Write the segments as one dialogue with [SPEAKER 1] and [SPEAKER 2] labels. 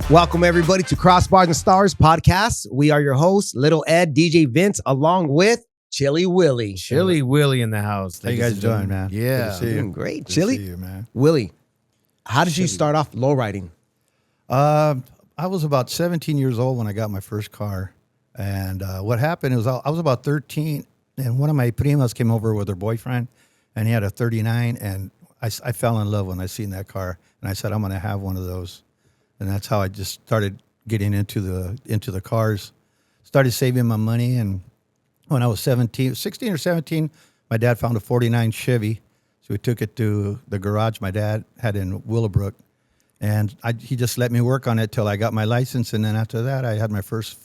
[SPEAKER 1] Welcome, everybody, to Crossbars and Stars podcast. We are your hosts, Little Ed, DJ Vince, along with Chili Willy.
[SPEAKER 2] Chili Willy in the house.
[SPEAKER 3] How you guys doing, man?
[SPEAKER 2] Yeah.
[SPEAKER 3] Good to see you.
[SPEAKER 1] Doing great.
[SPEAKER 3] Good
[SPEAKER 1] Chili?
[SPEAKER 3] to see you, man.
[SPEAKER 1] Willy, how did you start off lowriding?
[SPEAKER 3] I was about 17 years old when I got my first car. And what happened was I was about 13, and one of my primas came over with her boyfriend, and he had a 39, and I fell in love when I seen that car. And I said, I'm going to have one of those. And that's how I just started getting into the cars. Started saving my money, and when I was 16 or 17, my dad found a 49 Chevy. So we took it to the garage my dad had in Willowbrook. And he just let me work on it till I got my license. And then after that, I had my first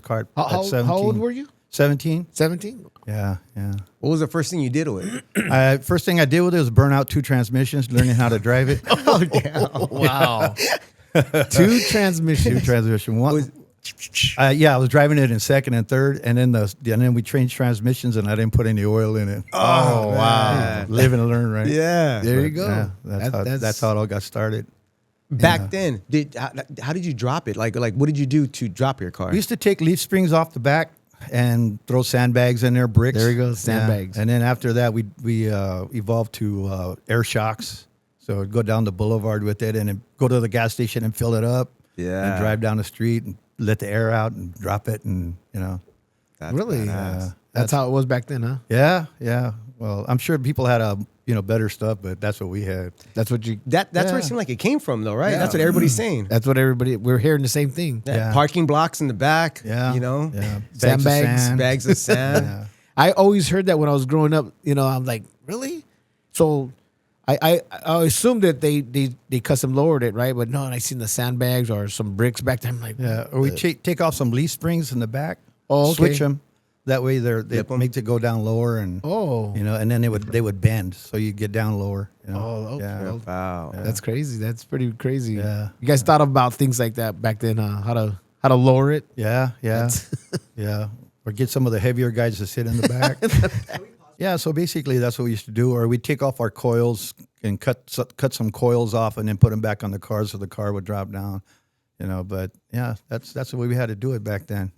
[SPEAKER 3] car at 17.
[SPEAKER 2] How old were you?
[SPEAKER 3] 17.
[SPEAKER 2] 17?
[SPEAKER 3] Yeah.
[SPEAKER 1] What was the first thing you did with it?
[SPEAKER 3] First thing I did with it was burn out 2 transmissions, learning how to drive it.
[SPEAKER 1] Oh, damn.
[SPEAKER 2] Wow. 2 transmissions.
[SPEAKER 3] 2 transmission. One. I was driving it in second and third, and then we changed transmissions, and I didn't put any oil in it.
[SPEAKER 1] Oh,
[SPEAKER 3] wow! Live and learn, right?
[SPEAKER 1] Yeah.
[SPEAKER 2] There you go.
[SPEAKER 3] Yeah, that's how it all got started.
[SPEAKER 1] Back then, how did you drop it? Like, what did you do to drop your car?
[SPEAKER 3] We used to take leaf springs off the back and throw sandbags in there, bricks.
[SPEAKER 2] There you go, sandbags.
[SPEAKER 3] Yeah. And then after that, we evolved to air shocks. So I'd go down the boulevard with it, and then go to the gas station and fill it up.
[SPEAKER 1] Yeah.
[SPEAKER 3] And drive down the street and let the air out and drop it, and
[SPEAKER 1] That's
[SPEAKER 2] Really?
[SPEAKER 1] badass.
[SPEAKER 2] That's how it was back then, huh?
[SPEAKER 3] Yeah. Well, I'm sure people had better stuff, but that's what we had.
[SPEAKER 2] That's what you.
[SPEAKER 1] That's where
[SPEAKER 3] Yeah.
[SPEAKER 1] it seemed like it came from, though, right?
[SPEAKER 3] Yeah.
[SPEAKER 1] That's what everybody's saying.
[SPEAKER 2] That's what everybody. We're hearing the same thing.
[SPEAKER 3] Yeah.
[SPEAKER 1] Parking blocks in the back.
[SPEAKER 3] Yeah.
[SPEAKER 1] Yeah.
[SPEAKER 3] Sandbags.
[SPEAKER 1] Bags of sand.
[SPEAKER 3] Yeah.
[SPEAKER 2] I always heard that when I was growing up. I'm like, really? So, I assumed that they custom lowered it, right? But no, and I seen the sandbags or some bricks back there. I'm like,
[SPEAKER 3] Yeah, or we take off some leaf springs in the back.
[SPEAKER 2] Oh, okay.
[SPEAKER 3] Switch them. That way they
[SPEAKER 1] Flip 'em.
[SPEAKER 3] makes it go down lower, and and then they would bend, so you get down lower.
[SPEAKER 2] Oh, okay.
[SPEAKER 3] Yeah.
[SPEAKER 1] Wow.
[SPEAKER 2] That's crazy. That's pretty crazy.
[SPEAKER 3] Yeah.
[SPEAKER 2] You guys thought about things like that back then, how to lower it?
[SPEAKER 3] Yeah. Yeah. Or get some of the heavier guys to sit in the back. Yeah, so basically that's what we used to do. Or we'd take off our coils and cut some coils off and then put them back on the car so the car would drop down. But yeah, that's the way we had to do it back then.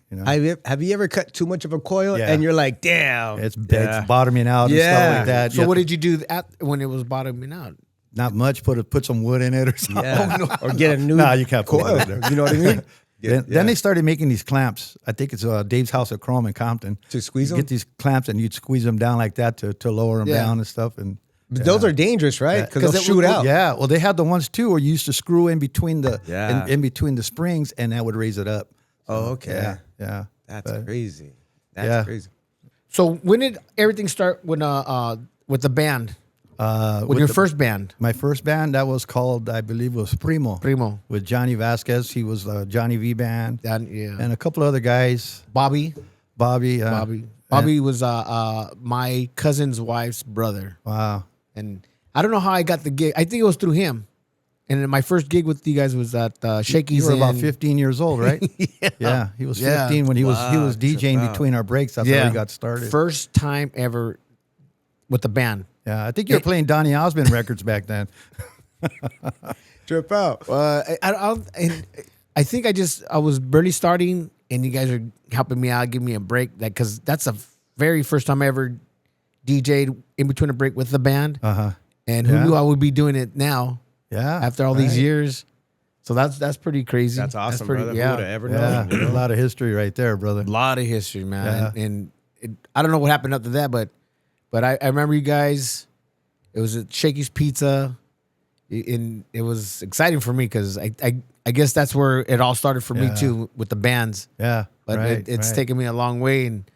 [SPEAKER 1] Have you ever cut too much of a coil
[SPEAKER 3] Yeah.
[SPEAKER 1] and you're like, damn,
[SPEAKER 3] It's bottoming out and stuff like that.
[SPEAKER 2] So what did you do when it was bottoming out?
[SPEAKER 3] Not much. Put some wood in it or something.
[SPEAKER 1] Yeah. Or get a new
[SPEAKER 3] No, you can't put
[SPEAKER 1] coil.
[SPEAKER 3] wood in there.
[SPEAKER 1] You know what I mean?
[SPEAKER 3] Then they started making these clamps. I think it's Dave's House of Chrome in Compton.
[SPEAKER 1] To squeeze
[SPEAKER 3] You
[SPEAKER 1] them?
[SPEAKER 3] get these clamps and you'd squeeze them down like that to lower them down and stuff. And
[SPEAKER 1] But those are dangerous, right? Because they'll
[SPEAKER 2] it
[SPEAKER 1] shoot
[SPEAKER 2] would-
[SPEAKER 1] out.
[SPEAKER 3] yeah, well, they had the ones too where you used to screw in between the
[SPEAKER 1] Yeah.
[SPEAKER 3] in between the springs, and that would raise it up.
[SPEAKER 1] Oh, okay.
[SPEAKER 3] Yeah.
[SPEAKER 1] That's
[SPEAKER 3] But,
[SPEAKER 1] crazy. That's
[SPEAKER 3] yeah.
[SPEAKER 1] crazy.
[SPEAKER 2] So when did everything start with the band? With your first band?
[SPEAKER 3] My first band, that was called, I believe, was Primo.
[SPEAKER 2] Primo.
[SPEAKER 3] With Johnny Vasquez. He was Johnny V Band.
[SPEAKER 2] Yeah.
[SPEAKER 3] And a couple other guys.
[SPEAKER 2] Bobby.
[SPEAKER 3] Bobby.
[SPEAKER 2] Bobby was my cousin's wife's brother.
[SPEAKER 3] Wow.
[SPEAKER 2] And I don't know how I got the gig. I think it was through him. And then my first gig with you guys was at Shakey's.
[SPEAKER 3] You were about
[SPEAKER 2] in-
[SPEAKER 3] 15 years old, right? Yeah. He was 15 when he was DJing
[SPEAKER 1] Wow.
[SPEAKER 3] between our breaks. That's how he got started.
[SPEAKER 2] First time ever with the band.
[SPEAKER 3] Yeah, I think you were playing Donny Osmond records back then.
[SPEAKER 1] Trip out.
[SPEAKER 2] I think I was barely starting, and you guys are helping me out, giving me a break, because that's the very first time I ever DJ'd in between a break with the band. And who knew I would be doing it now?
[SPEAKER 3] Yeah.
[SPEAKER 2] After all these years. So that's pretty crazy.
[SPEAKER 1] That's awesome,
[SPEAKER 2] pretty,
[SPEAKER 1] brother.
[SPEAKER 2] Yeah.
[SPEAKER 1] Who would have ever
[SPEAKER 3] Yeah,
[SPEAKER 1] known?
[SPEAKER 3] a lot of history right there, brother.
[SPEAKER 2] A lot of history, man.
[SPEAKER 3] Yeah.
[SPEAKER 2] And I don't know what happened after that, but I remember you guys. It was at Shakey's Pizza, and it was exciting for me because I guess that's where it all started for me too with the bands.
[SPEAKER 3] Yeah,
[SPEAKER 2] But
[SPEAKER 3] right,
[SPEAKER 2] it's
[SPEAKER 3] right.
[SPEAKER 2] taken me a long way, and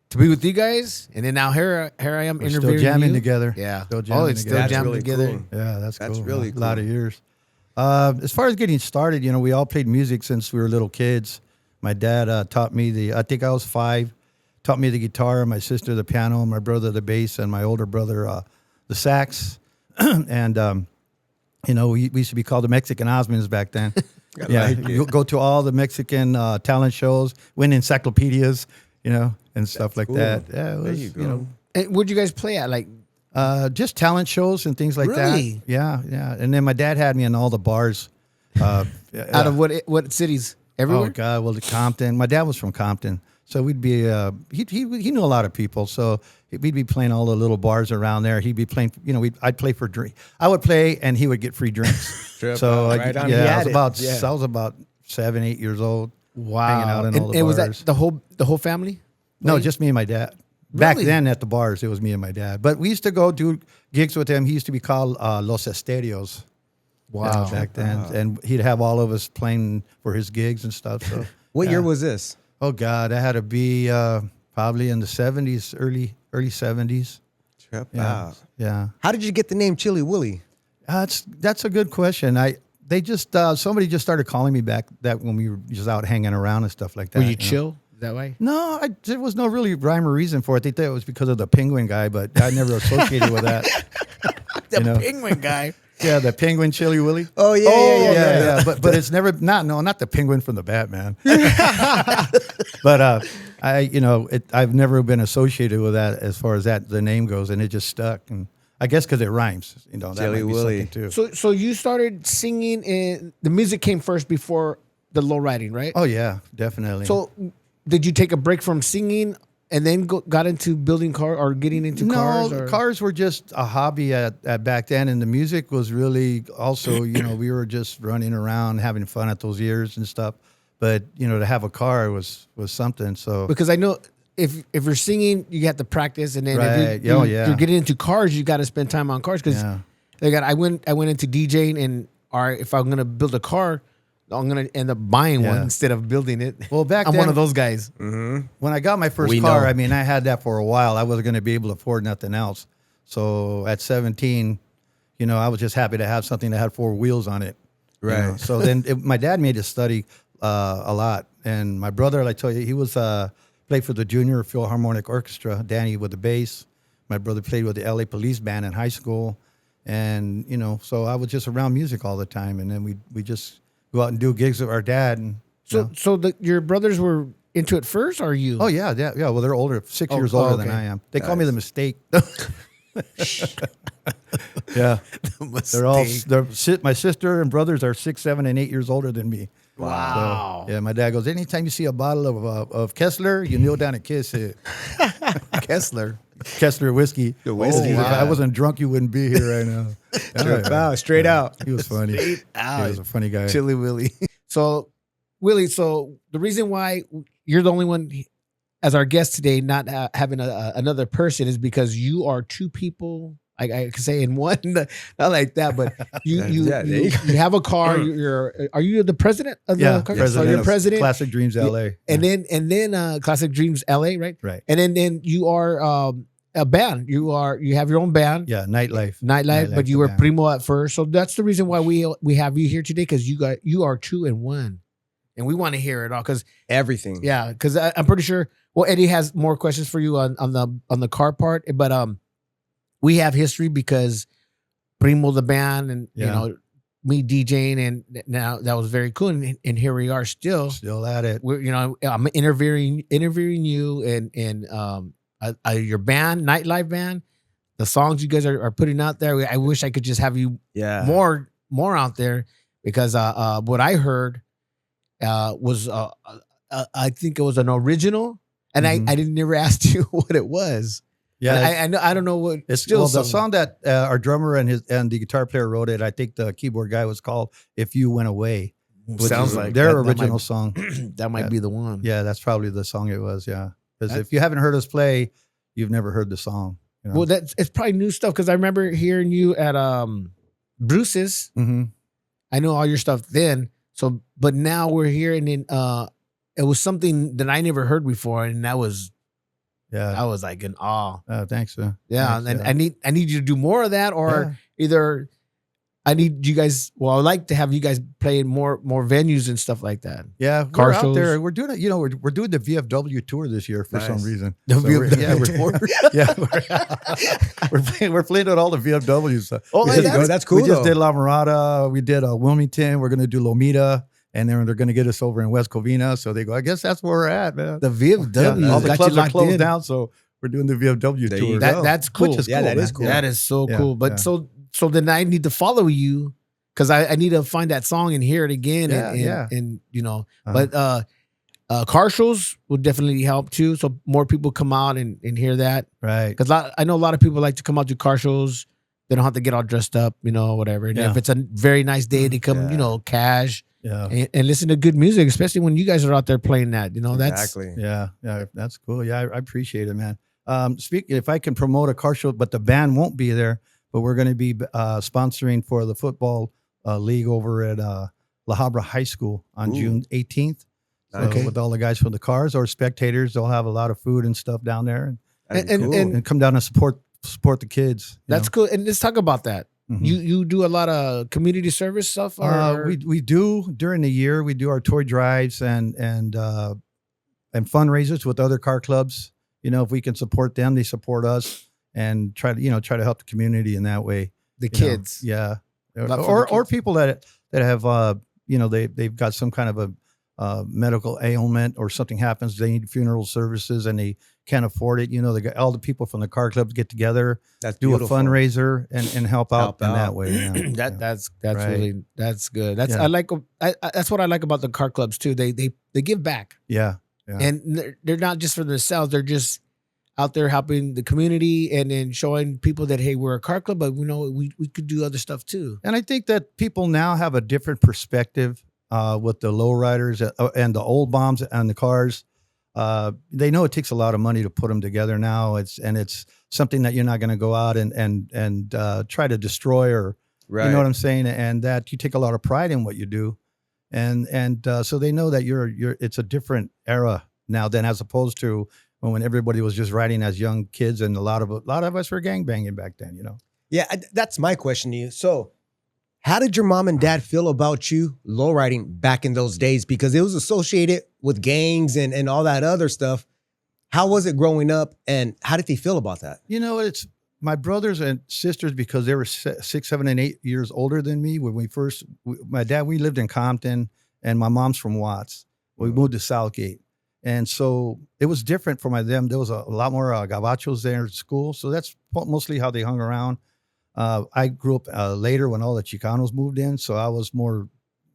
[SPEAKER 2] to be with you guys, and then now here I am
[SPEAKER 3] We're
[SPEAKER 2] interviewing
[SPEAKER 3] still jamming
[SPEAKER 2] you.
[SPEAKER 3] together.
[SPEAKER 2] Yeah.
[SPEAKER 3] Still jamming
[SPEAKER 2] it's
[SPEAKER 3] together.
[SPEAKER 2] still
[SPEAKER 1] That's
[SPEAKER 2] jamming
[SPEAKER 1] really
[SPEAKER 2] together.
[SPEAKER 1] cool.
[SPEAKER 3] Yeah, that's
[SPEAKER 1] That's
[SPEAKER 3] cool.
[SPEAKER 1] really
[SPEAKER 3] A lot
[SPEAKER 1] cool.
[SPEAKER 3] of years. As far as getting started, we all played music since we were little kids. My dad taught me I think I was 5, taught me the guitar, my sister the piano, my brother the bass, and my older brother the sax. And, we used to be called the Mexican Osmonds back then. Yeah, you go to all the Mexican talent shows, win encyclopedias, and stuff like
[SPEAKER 1] cool.
[SPEAKER 3] that. Yeah, it was,
[SPEAKER 1] There you go.
[SPEAKER 2] And where'd you guys play at? Like,
[SPEAKER 3] just talent shows and things like
[SPEAKER 2] Really?
[SPEAKER 3] that. Yeah. And then my dad had me in all the bars
[SPEAKER 2] Out of what cities? Everywhere?
[SPEAKER 3] Oh God, well, Compton. My dad was from Compton, so we'd be. He knew a lot of people, so we'd be playing all the little bars around there. He'd be playing. I'd play for drink. I would play, and he would get free drinks. So
[SPEAKER 1] right on.
[SPEAKER 3] I was about 7, 8 years old.
[SPEAKER 2] Wow.
[SPEAKER 3] Hanging out in all the bars.
[SPEAKER 2] Was that the whole family?
[SPEAKER 3] No, just me and my dad. Back then at the bars, it was me and my dad. But we used to go do gigs with him. He used to be called Los Esterios.
[SPEAKER 2] Wow.
[SPEAKER 3] Back then. And he'd have all of us playing for his gigs and stuff. So
[SPEAKER 1] What year was this?
[SPEAKER 3] Oh God, that had to be probably in the 70s, early 70s.
[SPEAKER 1] Trip
[SPEAKER 3] Yeah.
[SPEAKER 1] out.
[SPEAKER 3] Yeah.
[SPEAKER 1] How did you get the name Chili Willy?
[SPEAKER 3] That's a good question. Somebody just started calling me back that when we were just out hanging around and stuff like that.
[SPEAKER 2] Were you chill that way?
[SPEAKER 3] No, there was no really rhyme or reason for it. They thought it was because of the penguin guy, but I never associated with that.
[SPEAKER 2] The penguin guy.
[SPEAKER 3] Yeah, the penguin Chili Willy.
[SPEAKER 1] Oh yeah.
[SPEAKER 3] But it's never not the penguin from the Batman. But I've never been associated with that as far as the name goes, and it just stuck. And I guess because it rhymes, that
[SPEAKER 1] Chili
[SPEAKER 3] might be
[SPEAKER 1] Willy.
[SPEAKER 3] something too.
[SPEAKER 2] So you started singing, and the music came first before the low riding, right?
[SPEAKER 3] Oh yeah, definitely.
[SPEAKER 2] So did you take a break from singing and then got into building cars or getting into cars?
[SPEAKER 3] No, cars were just a hobby at back then, and the music was really also, we were just running around having fun at those years and stuff. But to have a car was something. So
[SPEAKER 2] because I know if you're singing, you have to practice, and then if
[SPEAKER 3] Right.
[SPEAKER 2] you're getting into cars, you got to spend time on cars. Because I went into DJing, and if I'm gonna build a car, I'm gonna end up buying one instead of building it.
[SPEAKER 3] Well, back
[SPEAKER 2] I'm
[SPEAKER 3] then,
[SPEAKER 2] one of those guys.
[SPEAKER 3] When I got my first car, I had that for a while. I wasn't going to be able to afford nothing else. So at 17, I was just happy to have something that had 4 wheels on it.
[SPEAKER 1] Right.
[SPEAKER 3] So then my dad made us study a lot. And my brother, I tell you, he was played for the Junior Philharmonic Orchestra, Danny with the bass. My brother played with the LA Police Band in high school. And, so I was just around music all the time. And then we just go out and do gigs with our dad. And
[SPEAKER 2] Your brothers were into it first, or you?
[SPEAKER 3] Oh yeah. Well, they're older, 6 years older than I am. They call me the mistake. Yeah, my sister and brothers are 6, 7, and 8 years older than me.
[SPEAKER 2] Wow.
[SPEAKER 3] So, yeah, my dad goes, anytime you see a bottle of Kessler, you kneel down and kiss it. Kessler whiskey.
[SPEAKER 1] The whiskey.
[SPEAKER 3] If I wasn't drunk, you wouldn't be here right now.
[SPEAKER 1] Straight out.
[SPEAKER 3] He was funny. He was a funny guy.
[SPEAKER 2] Chili Willy. So, Willy, the reason why you're the only one as our guest today not having another person is because you are 2 people. I could say in one, not like that, but you have a car. Are you the president of the car?
[SPEAKER 3] President.
[SPEAKER 2] So you're president.
[SPEAKER 3] Classic Dreams LA.
[SPEAKER 2] And then Classic Dreams LA, right?
[SPEAKER 3] Right.
[SPEAKER 2] And then you are a band. You have your own band.
[SPEAKER 3] Yeah, Nightlife,
[SPEAKER 2] but you were
[SPEAKER 3] band.
[SPEAKER 2] Primo at first. So that's the reason why we have you here today, because you are 2 in 1. And we want to hear it all, because
[SPEAKER 1] everything.
[SPEAKER 2] Yeah, because I'm pretty sure. Well, Eddie has more questions for you on the car part, but we have history because Primo the band, and me DJing, and now that was very cool. And here we are still
[SPEAKER 3] at it.
[SPEAKER 2] I'm interviewing you and your band, Nightlife band, the songs you guys are putting out there. I wish I could just have you more out there, because what I heard was I think it was an original, and I didn't never ask you what it was. Yeah, I don't know what.
[SPEAKER 3] It's still the song that our drummer and the guitar player wrote it. I think the keyboard guy was called "If You Went Away."
[SPEAKER 2] Sounds like
[SPEAKER 3] their original song.
[SPEAKER 2] That might be the one.
[SPEAKER 3] Yeah, that's probably the song it was. Yeah, because if you haven't heard us play, you've never heard the song.
[SPEAKER 2] Well, it's probably new stuff, because I remember hearing you at Bruce's.
[SPEAKER 3] Mm-hmm.
[SPEAKER 2] I know all your stuff then. So, but now we're here, and then it was something that I never heard before, and that was. Yeah, I was like in awe.
[SPEAKER 3] Thanks, man.
[SPEAKER 2] Yeah, and I need you to do more of that, or either I need you guys. Well, I'd like to have you guys play in more venues and stuff like that.
[SPEAKER 3] Yeah,
[SPEAKER 2] car shows.
[SPEAKER 3] Out there. We're doing it. We're doing the VFW tour this year for some reason.
[SPEAKER 2] The VFW
[SPEAKER 3] tour. We're playing at all the VFWs.
[SPEAKER 1] That's cool.
[SPEAKER 3] We just did La Mirada. We did Wilmington. We're gonna do Lomita. And then they're going to get us over in West Covina. So they go, I guess that's where we're at, man.
[SPEAKER 2] The VFW.
[SPEAKER 3] All the clubs are closed down. So we're doing the VFW tour.
[SPEAKER 2] That's cool.
[SPEAKER 3] Which is cool.
[SPEAKER 1] That is cool.
[SPEAKER 2] That is so cool. But so then I need to follow you because I need to find that song and hear it again.
[SPEAKER 3] Yeah,
[SPEAKER 2] And you know,
[SPEAKER 3] Uh-huh.
[SPEAKER 2] but car shows would definitely help too. So more people come out and hear that.
[SPEAKER 3] Right.
[SPEAKER 2] Because I know a lot of people like to come out to car shows. They don't have to get all dressed up, you know, whatever. And
[SPEAKER 3] Yeah.
[SPEAKER 2] if it's a very nice day, they come,
[SPEAKER 1] Yeah.
[SPEAKER 2] you know, cash
[SPEAKER 3] Yeah.
[SPEAKER 2] and listen to good music, especially when you guys are out there playing that. You know, that's
[SPEAKER 1] Exactly.
[SPEAKER 3] Yeah. Yeah. That's cool. Yeah. I appreciate it, man. If I can promote a car show, but the band won't be there, but we're going to be sponsoring for the football league over at La Habra High School on
[SPEAKER 1] Ooh.
[SPEAKER 3] June 18th. So
[SPEAKER 1] Okay.
[SPEAKER 3] with all the guys from the cars or spectators, they'll have a lot of food and stuff down there,
[SPEAKER 1] That'd be
[SPEAKER 2] And-
[SPEAKER 1] cool.
[SPEAKER 3] and come down and support the kids.
[SPEAKER 2] that's cool. And let's talk about that.
[SPEAKER 3] Mhm.
[SPEAKER 2] You do a lot of community service stuff, or
[SPEAKER 3] we do during the year. We do our toy drives and fundraisers with other car clubs. You know, if we can support them, they support us, and try to help the community in that way.
[SPEAKER 2] the
[SPEAKER 3] you know.
[SPEAKER 2] kids.
[SPEAKER 3] Yeah,
[SPEAKER 2] Not for the
[SPEAKER 3] or
[SPEAKER 2] kids.
[SPEAKER 3] people that have they've got some kind of a medical ailment or something happens, they need funeral services and they can't afford it. You know, all the people from the car clubs get together,
[SPEAKER 1] That's
[SPEAKER 3] do
[SPEAKER 1] beautiful.
[SPEAKER 3] a fundraiser and help out
[SPEAKER 1] Help
[SPEAKER 3] in
[SPEAKER 1] out.
[SPEAKER 3] that way. Yeah. Yeah.
[SPEAKER 2] That's
[SPEAKER 3] Right.
[SPEAKER 2] really that's good. That's
[SPEAKER 3] Yeah.
[SPEAKER 2] I like that's what I like about the car clubs too. They give back,
[SPEAKER 3] Yeah.
[SPEAKER 2] and they're not just for themselves. They're just out there helping the community and then showing people that hey, we're a car club, but we know we could do other stuff too.
[SPEAKER 3] And I think that people now have a different perspective with the lowriders and the old bombs and the cars. They know it takes a lot of money to put them together now. It's something that you're not going to go out and try to destroy or
[SPEAKER 1] Right.
[SPEAKER 3] you know what I'm saying, and that you take a lot of pride in what you do, and so they know that you're it's a different era now than as opposed to when everybody was just riding as young kids, and a lot of us were gangbanging back then. You know.
[SPEAKER 1] Yeah, that's my question to you. So, how did your mom and dad feel about you lowriding back in those days? Because it was associated with gangs and all that other stuff. How was it growing up, and how did they feel about that?
[SPEAKER 3] You know, it's my brothers and sisters because they were 6, 7, and 8 years older than me. When my dad, we lived in Compton, and my mom's from Watts. We moved to Southgate, and so it was different for them. There was a lot more gabachos there at school, so that's mostly how they hung around. I grew up later when all the Chicanos moved in, so I was more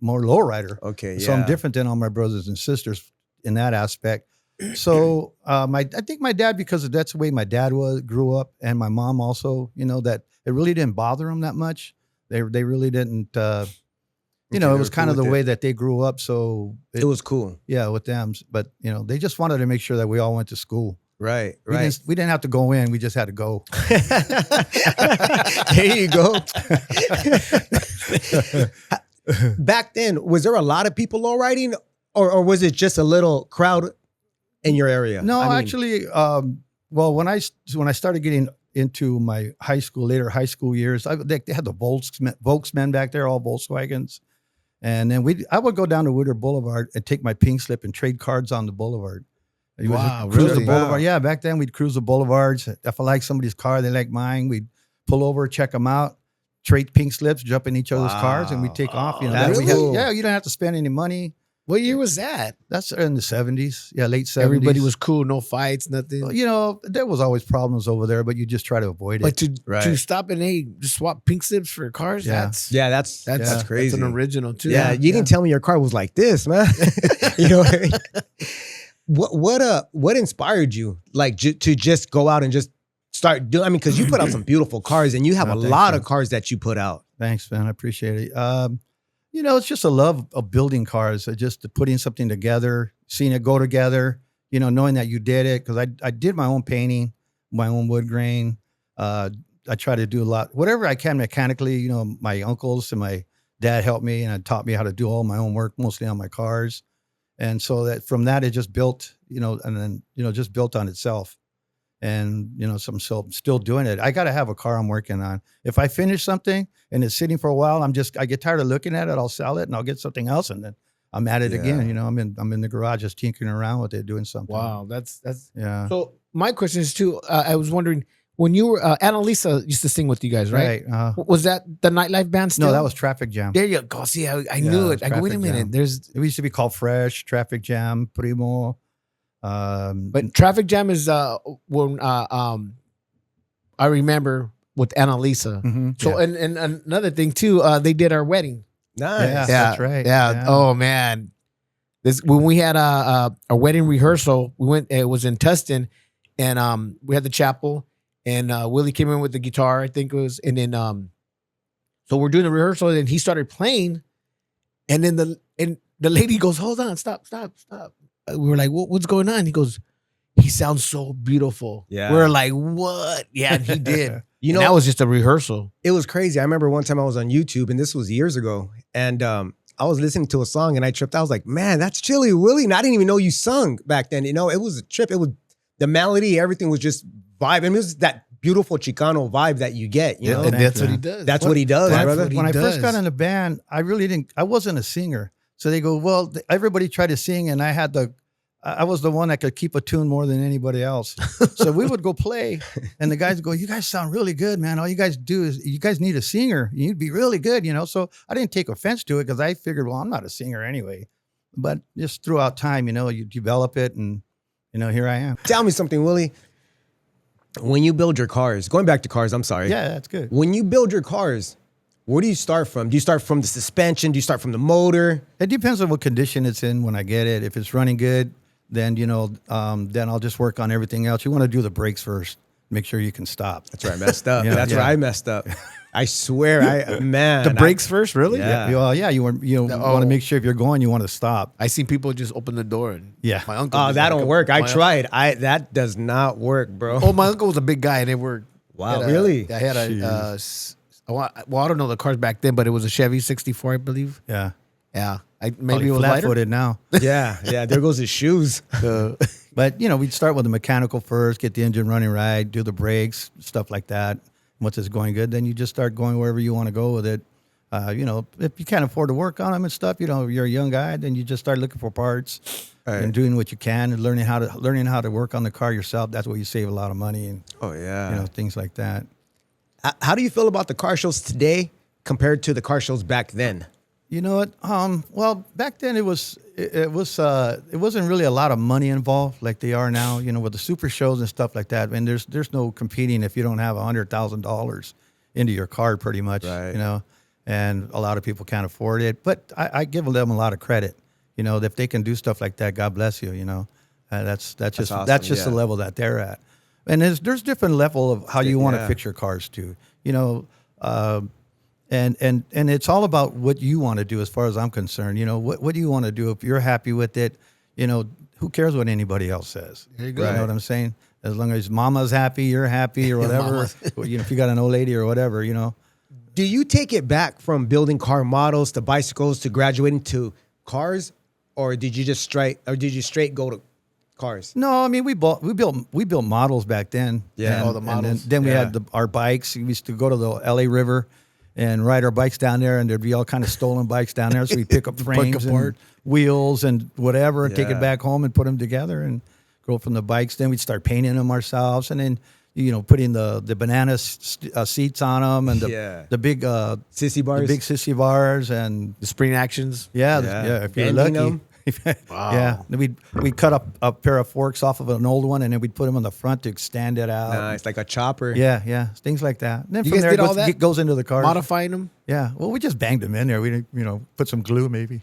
[SPEAKER 3] lowrider.
[SPEAKER 1] Okay,
[SPEAKER 3] So I'm different than all my brothers and sisters in that aspect. So I think my dad, because that's the way my dad grew up, and my mom also, you know, that it really didn't bother them that much. They really didn't. You know,
[SPEAKER 1] they
[SPEAKER 3] it was
[SPEAKER 1] were
[SPEAKER 3] kind
[SPEAKER 1] cool
[SPEAKER 3] of the
[SPEAKER 1] with it.
[SPEAKER 3] way that they grew up. So
[SPEAKER 1] It was cool.
[SPEAKER 3] yeah, with them. But you know, they just wanted to make sure that we all went to school.
[SPEAKER 1] Right,
[SPEAKER 3] We
[SPEAKER 1] right.
[SPEAKER 3] didn't have to go in. We just had to go.
[SPEAKER 1] There you go. Back then, was there a lot of people lowriding, or was it just a little crowd in your area?
[SPEAKER 3] No,
[SPEAKER 1] I mean,
[SPEAKER 3] actually, well, when I started getting into my later high school years, they had the Volksmen back there, all Volkswagens, and then I would go down to Woodard Boulevard and take my pink slip and trade cards on the boulevard.
[SPEAKER 2] Wow,
[SPEAKER 3] Cruise
[SPEAKER 2] really?
[SPEAKER 3] the boulevard.
[SPEAKER 1] Wow.
[SPEAKER 3] Yeah, back then we'd cruise the boulevards. If I like somebody's car, they like mine, we'd pull over, check them out, trade pink slips, jump in each other's cars, and we'd take off. You know,
[SPEAKER 1] That's
[SPEAKER 3] that way
[SPEAKER 1] cool.
[SPEAKER 3] yeah, you don't have to spend any money.
[SPEAKER 2] What year was that?
[SPEAKER 3] That's in the 70s. Yeah, late 70s.
[SPEAKER 2] Everybody was cool, no fights, nothing.
[SPEAKER 3] You know, there was always problems over there, but you just try to avoid it.
[SPEAKER 2] But to
[SPEAKER 1] Right.
[SPEAKER 2] stop and hey, just swap pink slips for cars,
[SPEAKER 3] Yeah.
[SPEAKER 2] that's
[SPEAKER 1] yeah, that's crazy.
[SPEAKER 2] That's an original too.
[SPEAKER 1] Yeah, you didn't tell me your car was like this, man. You know what I mean? What inspired you, like, to just go out and just start doing? I mean, because you put out some beautiful cars, and you have
[SPEAKER 3] Oh,
[SPEAKER 1] a
[SPEAKER 3] thank
[SPEAKER 1] lot
[SPEAKER 3] you.
[SPEAKER 1] of cars that you put out.
[SPEAKER 3] Thanks, man. I appreciate it. You know, it's just a love of building cars, just putting something together, seeing it go together, you know, knowing that you did it. Because I did my own painting, my own wood grain. I try to do a lot, whatever I can mechanically. You know, my uncles and my dad helped me and taught me how to do all my own work, mostly on my cars. And so that from that, it just built, you know, and then, you know, just built on itself. And, you know, so I'm still doing it. I got to have a car I'm working on. If I finish something and it's sitting for a while, I get tired of looking at it. I'll sell it and I'll get something else. And then I'm at it
[SPEAKER 1] Yeah.
[SPEAKER 3] again. You know, I'm in the garage just tinkering around with it, doing something.
[SPEAKER 2] Wow, that's
[SPEAKER 3] Yeah.
[SPEAKER 2] so. My question is too. I was wondering when you were Annalisa used to sing with you guys, right? Was that the nightlife band still?
[SPEAKER 3] No, that was Traffic Jam.
[SPEAKER 2] There you go. See, I
[SPEAKER 3] Yeah,
[SPEAKER 2] knew
[SPEAKER 3] it
[SPEAKER 2] it.
[SPEAKER 3] was
[SPEAKER 2] I go, wait a
[SPEAKER 3] Traffic
[SPEAKER 2] minute.
[SPEAKER 3] Jam.
[SPEAKER 2] There's
[SPEAKER 3] It used to be called Fresh, Traffic Jam, Primo.
[SPEAKER 2] but Traffic Jam is when I remember with Annalisa.
[SPEAKER 3] Mm-hmm.
[SPEAKER 2] So and another thing too, they did our wedding.
[SPEAKER 1] Nice.
[SPEAKER 3] That's right.
[SPEAKER 2] Yeah. Oh man, this when we had a wedding rehearsal, we went. It was in Tustin, and we had the chapel, and Willie came in with the guitar, I think it was, and then so we're doing the rehearsal, and he started playing, and then the lady goes, "Hold on, stop." We were like, "What's going on?" He goes, "He sounds so beautiful."
[SPEAKER 1] Yeah.
[SPEAKER 2] We're like, "What?" Yeah, and he did.
[SPEAKER 1] You
[SPEAKER 2] And
[SPEAKER 1] know,
[SPEAKER 2] that was just a rehearsal.
[SPEAKER 1] it was crazy. I remember one time I was on YouTube, and this was years ago, and I was listening to a song, and I tripped. I was like, "Man, that's Chili Willy." And I didn't even know you sung back then. You know, it was a trip. It was the melody, everything was just vibe. I mean, it was that beautiful Chicano vibe that you get. You know,
[SPEAKER 2] and that's what he
[SPEAKER 3] you.
[SPEAKER 2] does.
[SPEAKER 1] that's what he does,
[SPEAKER 2] That's
[SPEAKER 1] brother.
[SPEAKER 2] what he
[SPEAKER 3] When I
[SPEAKER 2] does.
[SPEAKER 3] first got in the band, I wasn't a singer. So they go, well, everybody tried to sing, and I was the one that could keep a tune more than anybody else. So we would go play, and the guys go, "You guys sound really good, man. All you guys do is you guys need a singer. You'd be really good, you know." So I didn't take offense to it because I figured, well, I'm not a singer anyway. But just throughout time, you know, you develop it, and you know, here I am.
[SPEAKER 1] Tell me something, Willie. When you build your cars, going back to cars, I'm sorry.
[SPEAKER 3] Yeah, that's good.
[SPEAKER 1] When you build your cars, where do you start from? Do you start from the suspension? Do you start from the motor?
[SPEAKER 3] It depends on what condition it's in when I get it. If it's running good, then you know, then I'll just work on everything else. You want to do the brakes first. Make sure you can stop.
[SPEAKER 1] That's where I messed up.
[SPEAKER 3] Yeah,
[SPEAKER 1] That's where
[SPEAKER 3] yeah.
[SPEAKER 1] I messed up. I swear, man.
[SPEAKER 2] the brakes first, really?
[SPEAKER 1] Yeah.
[SPEAKER 3] Well, yeah, you want to make sure if you're going, you want to stop.
[SPEAKER 2] I see people just open the door. And
[SPEAKER 3] Yeah.
[SPEAKER 2] my uncle.
[SPEAKER 1] Oh,
[SPEAKER 2] did
[SPEAKER 1] that don't work. I
[SPEAKER 2] My-
[SPEAKER 1] tried. That does not work, bro.
[SPEAKER 2] Oh, my uncle was a big guy, and it worked.
[SPEAKER 1] Wow,
[SPEAKER 2] He had
[SPEAKER 1] really?
[SPEAKER 2] I had well, I don't know the cars back then, but it was a Chevy '64, I believe.
[SPEAKER 3] Yeah,
[SPEAKER 2] Yeah, maybe
[SPEAKER 3] maybe
[SPEAKER 2] it was lighter.
[SPEAKER 3] flat-footed now.
[SPEAKER 1] Yeah. There goes his shoes.
[SPEAKER 3] But you know, we'd start with the mechanical first, get the engine running right, do the brakes, stuff like that. Once it's going good, then you just start going wherever you want to go with it. You know, if you can't afford to work on them and stuff, you know, you're a young guy, then you just start looking for parts and doing what you can and learning how to work on the car yourself. That's where you save a lot of money and
[SPEAKER 1] Oh, yeah.
[SPEAKER 3] you know, things like that.
[SPEAKER 1] How do you feel about the car shows today compared to the car shows back then?
[SPEAKER 3] You know what? Well, back then it wasn't really a lot of money involved like they are now. You know, with the super shows and stuff like that. I mean, there's no competing if you don't have $100,000 into your car, pretty much.
[SPEAKER 1] Right.
[SPEAKER 3] You know, and a lot of people can't afford it. But I give them a lot of credit. You know, if they can do stuff like that, God bless you. You know, that's just
[SPEAKER 1] awesome,
[SPEAKER 3] the
[SPEAKER 1] yeah.
[SPEAKER 3] level that they're at. And there's different level of how you want to
[SPEAKER 1] Yeah.
[SPEAKER 3] fix your cars too. You know. And it's all about what you want to do as far as I'm concerned. You know, what do you want to do? If you're happy with it, you know, who cares what anybody else says?
[SPEAKER 2] There you go.
[SPEAKER 3] You know what I'm saying? As long as mama's happy, you're happy or whatever. You know, if you got an old lady or whatever, you know.
[SPEAKER 1] Do you take it back from building car models to bicycles to graduating to cars, or did you straight go to cars?
[SPEAKER 3] No, I mean we built models back then.
[SPEAKER 1] Yeah.
[SPEAKER 3] And,
[SPEAKER 2] Oh, the models.
[SPEAKER 3] Then we
[SPEAKER 1] Yeah.
[SPEAKER 3] had our bikes. We used to go to the LA River and ride our bikes down there, and there'd be all kind of stolen bikes down there. So we pick up frames and
[SPEAKER 2] apart.
[SPEAKER 3] wheels and whatever, and take
[SPEAKER 1] Yeah.
[SPEAKER 3] it back home and put them together and go from the bikes. Then we'd start painting them ourselves, and then you know putting the banana seats on them and
[SPEAKER 1] Yeah.
[SPEAKER 3] the big
[SPEAKER 1] Sissy bars?
[SPEAKER 3] the big sissy bars, and
[SPEAKER 2] The spring actions.
[SPEAKER 3] yeah,
[SPEAKER 1] Yeah.
[SPEAKER 3] if you're
[SPEAKER 1] Bending
[SPEAKER 3] lucky.
[SPEAKER 1] them?
[SPEAKER 2] Wow.
[SPEAKER 3] Yeah, then we'd cut up a pair of forks off of an old one, and then we'd put them on the front to extend it out.
[SPEAKER 1] It's like a chopper.
[SPEAKER 3] Yeah, things like that. And then
[SPEAKER 2] You
[SPEAKER 3] from
[SPEAKER 2] guys
[SPEAKER 3] there
[SPEAKER 2] did
[SPEAKER 3] it
[SPEAKER 2] all
[SPEAKER 3] goes,
[SPEAKER 2] that?
[SPEAKER 3] it goes into the car.
[SPEAKER 2] Modifying them.
[SPEAKER 3] Yeah, well, we just banged them in there. We didn't, you know, put some glue maybe.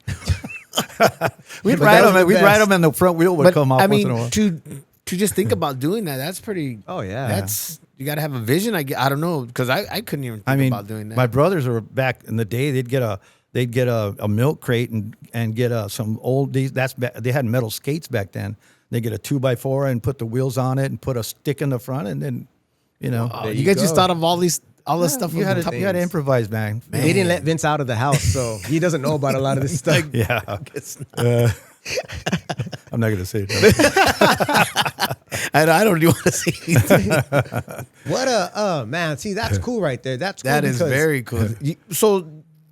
[SPEAKER 3] We'd
[SPEAKER 1] But
[SPEAKER 3] ride
[SPEAKER 1] that was
[SPEAKER 3] them.
[SPEAKER 1] the
[SPEAKER 3] We'd ride
[SPEAKER 1] best.
[SPEAKER 3] them, and the front wheel would
[SPEAKER 2] But
[SPEAKER 3] come off
[SPEAKER 2] I
[SPEAKER 3] once
[SPEAKER 2] mean,
[SPEAKER 3] in a while.
[SPEAKER 2] to just think about doing that, that's pretty.
[SPEAKER 1] Oh, yeah.
[SPEAKER 2] That's you got to have a vision. I don't know because I couldn't even think
[SPEAKER 3] I mean,
[SPEAKER 2] about doing that.
[SPEAKER 3] my brothers were back in the day. They'd get a milk crate and get some old. They had metal skates back then. They get a 2x4 and put the wheels on it and put a stick in the front, and then, you know,
[SPEAKER 2] Oh,
[SPEAKER 1] There
[SPEAKER 2] you
[SPEAKER 1] you
[SPEAKER 2] guys just
[SPEAKER 1] go.
[SPEAKER 2] thought of all this stuff.
[SPEAKER 3] you
[SPEAKER 2] on
[SPEAKER 3] had
[SPEAKER 2] top
[SPEAKER 3] to you had to
[SPEAKER 1] things.
[SPEAKER 3] improvise, man.
[SPEAKER 1] They didn't let Vince out of the house, so he doesn't know about a lot of this stuff.
[SPEAKER 3] Yeah, I'm not gonna say that.
[SPEAKER 2] I don't even want to see anything.
[SPEAKER 1] What man, see, that's cool right there. That's cool.
[SPEAKER 2] That is
[SPEAKER 1] because-
[SPEAKER 2] very cool. So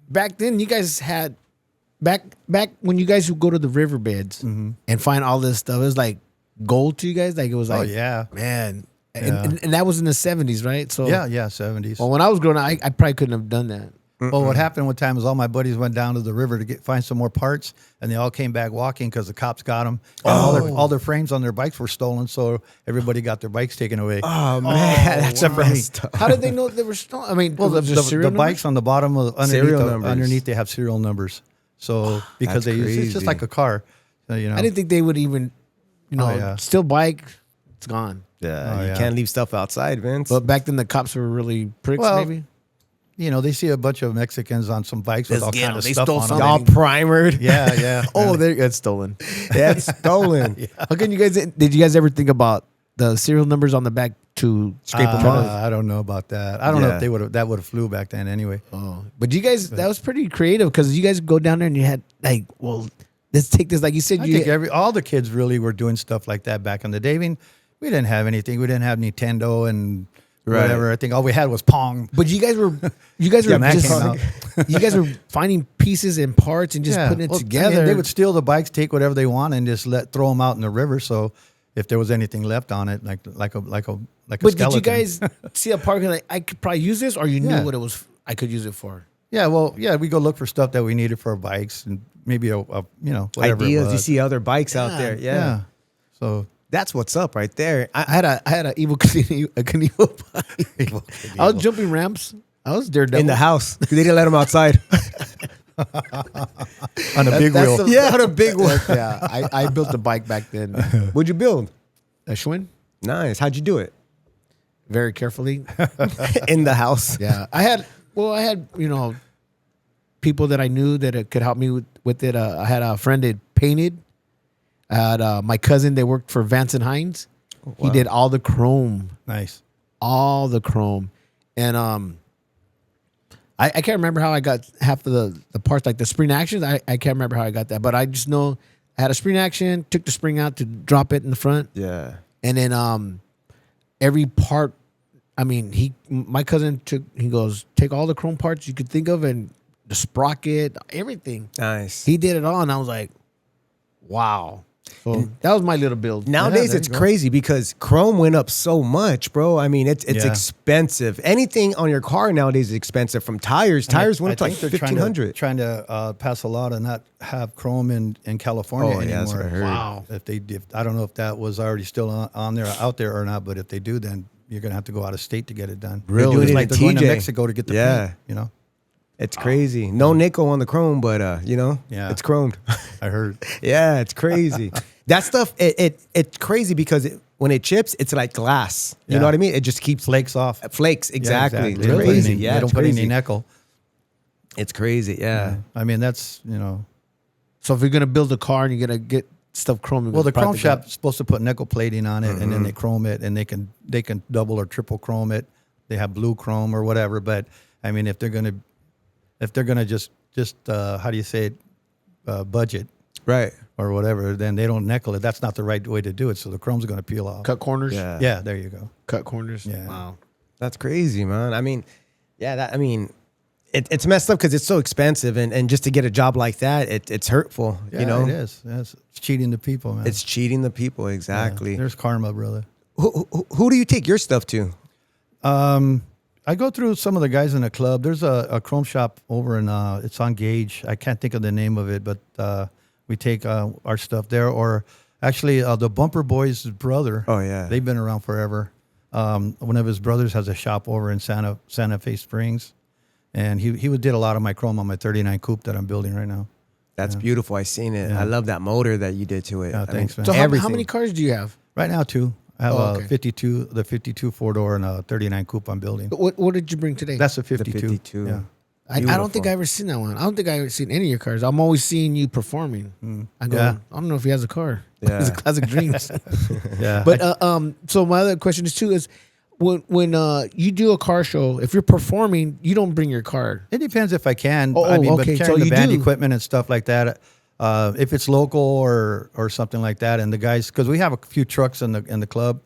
[SPEAKER 2] back then, you guys had back when you guys would go to the riverbeds and find all this stuff. It was like gold to you guys. Like it was
[SPEAKER 3] Oh
[SPEAKER 2] like,
[SPEAKER 3] yeah,
[SPEAKER 2] man,
[SPEAKER 3] Yeah.
[SPEAKER 2] and that was in the 70s, right? So
[SPEAKER 3] yeah, 70s.
[SPEAKER 2] Well, when I was growing up, I probably couldn't have done that.
[SPEAKER 3] Well, what happened one time is all my buddies went down to the river to find some more parts, and they all came back walking because the cops got them. And all their frames on their bikes were stolen, so everybody got their bikes taken away.
[SPEAKER 1] Oh man, that's messed up.
[SPEAKER 2] How did they know they were stolen? I mean,
[SPEAKER 3] Well,
[SPEAKER 2] the
[SPEAKER 3] the bikes on the bottom of
[SPEAKER 1] Serial numbers.
[SPEAKER 3] underneath they have serial numbers. So because
[SPEAKER 1] That's
[SPEAKER 3] it's
[SPEAKER 1] crazy.
[SPEAKER 3] just like a car, you know.
[SPEAKER 2] I didn't think they would even, steal bike. It's gone.
[SPEAKER 1] Yeah,
[SPEAKER 3] Oh,
[SPEAKER 1] you
[SPEAKER 3] yeah.
[SPEAKER 1] can't leave stuff outside, Vince.
[SPEAKER 2] But back then the cops were really pricks.
[SPEAKER 3] Well,
[SPEAKER 2] maybe.
[SPEAKER 3] They see a bunch of Mexicans on some bikes with all kind of
[SPEAKER 2] they
[SPEAKER 3] stuff
[SPEAKER 2] stole
[SPEAKER 3] on
[SPEAKER 2] something.
[SPEAKER 3] them.
[SPEAKER 1] All primered.
[SPEAKER 3] Yeah, yeah.
[SPEAKER 2] Oh, they got stolen.
[SPEAKER 1] Yeah, it's stolen.
[SPEAKER 2] How can you guys? Did you guys ever think about the serial numbers on the back to scrape them off?
[SPEAKER 3] I don't know about that. I don't know
[SPEAKER 1] Yeah.
[SPEAKER 3] if that would have flew back then anyway.
[SPEAKER 2] Oh, but you guys, that was pretty creative because you guys go down there and you had let's take this. Like you said,
[SPEAKER 3] I think all the kids really were doing stuff like that back in the day. I mean, we didn't have anything. We didn't have Nintendo and whatever. I think all we had was Pong.
[SPEAKER 2] but you guys were
[SPEAKER 3] that
[SPEAKER 2] just,
[SPEAKER 3] came out.
[SPEAKER 2] you guys were finding pieces and parts and just putting it together.
[SPEAKER 3] I mean, they would steal the bikes, take whatever they want, and just throw them out in the river. So if there was anything left on it, like a
[SPEAKER 2] but
[SPEAKER 3] skeleton.
[SPEAKER 2] did you guys see a part like I could probably use this, or you
[SPEAKER 3] Yeah.
[SPEAKER 2] knew what it was? I could use it for.
[SPEAKER 3] Yeah, we go look for stuff that we needed for our bikes and maybe a whatever it
[SPEAKER 1] Ideas.
[SPEAKER 3] was.
[SPEAKER 1] You see other bikes out there. Yeah.
[SPEAKER 3] So
[SPEAKER 1] That's what's up right there.
[SPEAKER 2] I had a evil Knievel bike. I was jumping ramps. I was daredevil
[SPEAKER 1] In the house. They didn't let him outside.
[SPEAKER 3] on a big wheel.
[SPEAKER 1] Yeah, on a big one.
[SPEAKER 2] Yeah, I built the bike back then.
[SPEAKER 1] What'd you build?
[SPEAKER 2] A Schwinn,
[SPEAKER 1] Nice. How'd you do it?
[SPEAKER 2] very carefully.
[SPEAKER 1] In the house.
[SPEAKER 2] Yeah, I had people that I knew that could help me with it. I had a friend that painted. I had my cousin that worked for Vance and Hines. He did all the chrome,
[SPEAKER 3] Nice.
[SPEAKER 2] all the chrome, and I can't remember how I got half of the parts, like the spring actions. I can't remember how I got that, but I just know I had a spring action, took the spring out to drop it in the front,
[SPEAKER 1] Yeah.
[SPEAKER 2] and then every part. I mean, my cousin he goes, take all the chrome parts you could think of and the sprocket, everything.
[SPEAKER 1] Nice.
[SPEAKER 2] He did it all, and I was like, wow. So that was my little build.
[SPEAKER 1] Nowadays,
[SPEAKER 3] there
[SPEAKER 1] it's
[SPEAKER 3] you go.
[SPEAKER 1] crazy because chrome went up so much, bro. I mean, it's
[SPEAKER 3] Yeah.
[SPEAKER 1] expensive. Anything on your car nowadays is expensive. From tires, tires went up to like
[SPEAKER 3] think they're
[SPEAKER 1] $1,500.
[SPEAKER 3] Trying to pass a law to not have chrome in California
[SPEAKER 1] Oh, yeah,
[SPEAKER 3] anymore.
[SPEAKER 1] that's what I heard.
[SPEAKER 2] Wow.
[SPEAKER 3] If I don't know if that was already still on there out there or not, but if they do, then you're gonna have to go out of state to get it done.
[SPEAKER 1] Really?
[SPEAKER 3] It's
[SPEAKER 1] Doing it
[SPEAKER 3] like
[SPEAKER 1] in
[SPEAKER 3] they're going to
[SPEAKER 1] TJ.
[SPEAKER 3] Mexico to get the
[SPEAKER 1] Yeah.
[SPEAKER 3] paint.
[SPEAKER 1] It's crazy. No nickel on the chrome, but
[SPEAKER 3] Yeah.
[SPEAKER 1] it's chromed.
[SPEAKER 3] I heard.
[SPEAKER 1] Yeah, it's crazy. That stuff, it's crazy because when it chips, it's like glass. You
[SPEAKER 3] Yeah.
[SPEAKER 1] know what I mean? It just keeps
[SPEAKER 3] Flakes off.
[SPEAKER 1] flakes. Exactly.
[SPEAKER 3] Yeah,
[SPEAKER 1] It's
[SPEAKER 3] They don't put
[SPEAKER 1] crazy.
[SPEAKER 3] any-
[SPEAKER 1] Yeah,
[SPEAKER 3] they don't
[SPEAKER 1] it's
[SPEAKER 3] put any
[SPEAKER 1] crazy.
[SPEAKER 3] nickel.
[SPEAKER 1] It's crazy. Yeah.
[SPEAKER 3] I mean, that's
[SPEAKER 2] So if you're gonna build a car and you're gonna get stuff chrome,
[SPEAKER 3] Well, the chrome shop's supposed to put nickel plating on it, and then they chrome it, and they can double or triple chrome it. They have blue chrome or whatever. But I mean, if they're gonna just how do you say it, budget
[SPEAKER 1] Right.
[SPEAKER 3] or whatever, then they don't nickel it. That's not the right way to do it. So the chrome's going to peel off.
[SPEAKER 2] cut corners.
[SPEAKER 1] Yeah.
[SPEAKER 3] Yeah, there you go.
[SPEAKER 2] Cut corners.
[SPEAKER 3] Yeah.
[SPEAKER 2] Wow.
[SPEAKER 1] That's crazy, man. I mean, it's messed up because it's so expensive, and just to get a job like that, it's hurtful.
[SPEAKER 3] Yeah,
[SPEAKER 1] you know,
[SPEAKER 3] it is. It's cheating the people, man.
[SPEAKER 1] it's cheating the people.
[SPEAKER 3] Yeah,
[SPEAKER 1] Exactly.
[SPEAKER 3] there's karma, brother.
[SPEAKER 1] Who do you take your stuff to?
[SPEAKER 3] I go through some of the guys in the club. There's a chrome shop over in it's on Gage. I can't think of the name of it, but we take our stuff there. Or actually, the Bumper Boys' brother.
[SPEAKER 1] Oh, yeah.
[SPEAKER 3] they've been around forever. One of his brothers has a shop over in Santa Fe Springs, and he did a lot of my chrome on my 39 coupe that I'm building right now.
[SPEAKER 1] That's beautiful. I seen it.
[SPEAKER 3] Yeah.
[SPEAKER 1] I love that motor that you did to it.
[SPEAKER 3] Yeah,
[SPEAKER 1] I
[SPEAKER 3] thanks, man.
[SPEAKER 2] So how
[SPEAKER 1] everything.
[SPEAKER 2] many cars do you have?
[SPEAKER 3] Right now, too. I have
[SPEAKER 2] Oh, okay.
[SPEAKER 3] a 52 4-door and a 39 coupe I'm building.
[SPEAKER 2] What did you bring today?
[SPEAKER 3] That's a 52.
[SPEAKER 1] 52.
[SPEAKER 3] Yeah.
[SPEAKER 2] I don't think I ever seen that one. I don't think I ever seen any of your cars. I'm always seeing you performing. I go,
[SPEAKER 3] Yeah.
[SPEAKER 2] I don't know if he has a car.
[SPEAKER 1] Yeah.
[SPEAKER 2] It's a classic dreams.
[SPEAKER 3] Yeah.
[SPEAKER 2] But so my other question is too is when you do a car show, if you're performing, you don't bring your car.
[SPEAKER 3] It depends if I can.
[SPEAKER 2] Oh,
[SPEAKER 3] I mean,
[SPEAKER 2] okay.
[SPEAKER 3] but
[SPEAKER 2] So
[SPEAKER 3] carrying the
[SPEAKER 2] you
[SPEAKER 3] band
[SPEAKER 2] do.
[SPEAKER 3] equipment and stuff like that. If it's local or something like that, and the guys, because we have a few trucks in the club,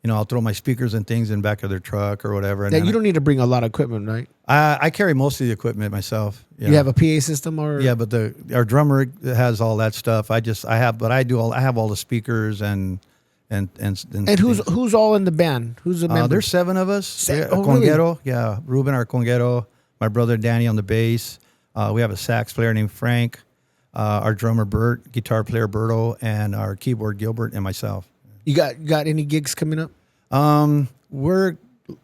[SPEAKER 3] I'll throw my speakers and things in back of their truck or whatever. And
[SPEAKER 2] Yeah,
[SPEAKER 3] then
[SPEAKER 2] you don't need to bring a lot of equipment, right?
[SPEAKER 3] I carry most of the equipment myself.
[SPEAKER 2] You have a PA system or
[SPEAKER 3] Yeah, but our drummer has all that stuff. I have all the speakers and
[SPEAKER 2] who's all in the band? Who's the member?
[SPEAKER 3] There's 7 of us.
[SPEAKER 2] Oh, really?
[SPEAKER 3] Conguero, yeah, Ruben, our conguero, my brother Danny on the bass. We have a sax player named Frank, our drummer Bert, guitar player Berto, and our keyboard Gilbert, and myself.
[SPEAKER 2] You got any gigs coming up?
[SPEAKER 3] We're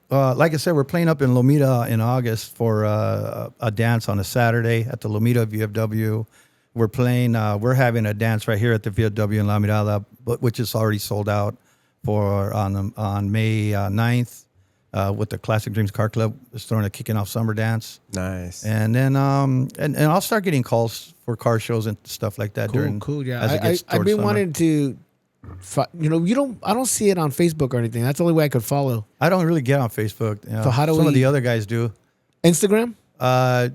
[SPEAKER 3] like I said, we're playing up in Lomita in August for a dance on a Saturday at the Lomita VFW. We're playing. We're having a dance right here at the VFW in La Mirada, which is already sold out for on May 9th with the Classic Dreams Car Club. It's throwing a kicking off summer dance.
[SPEAKER 1] Nice.
[SPEAKER 3] And then and I'll start getting calls for car shows and stuff like that.
[SPEAKER 2] Cool. Yeah,
[SPEAKER 3] as it gets
[SPEAKER 2] I've
[SPEAKER 3] towards
[SPEAKER 2] been
[SPEAKER 3] summer.
[SPEAKER 2] wanting to. I don't see it on Facebook or anything. That's the only way I could follow.
[SPEAKER 3] I don't really get on Facebook. You know.
[SPEAKER 2] So how do
[SPEAKER 3] some of
[SPEAKER 2] we-
[SPEAKER 3] the other guys do?
[SPEAKER 2] Instagram.
[SPEAKER 3] I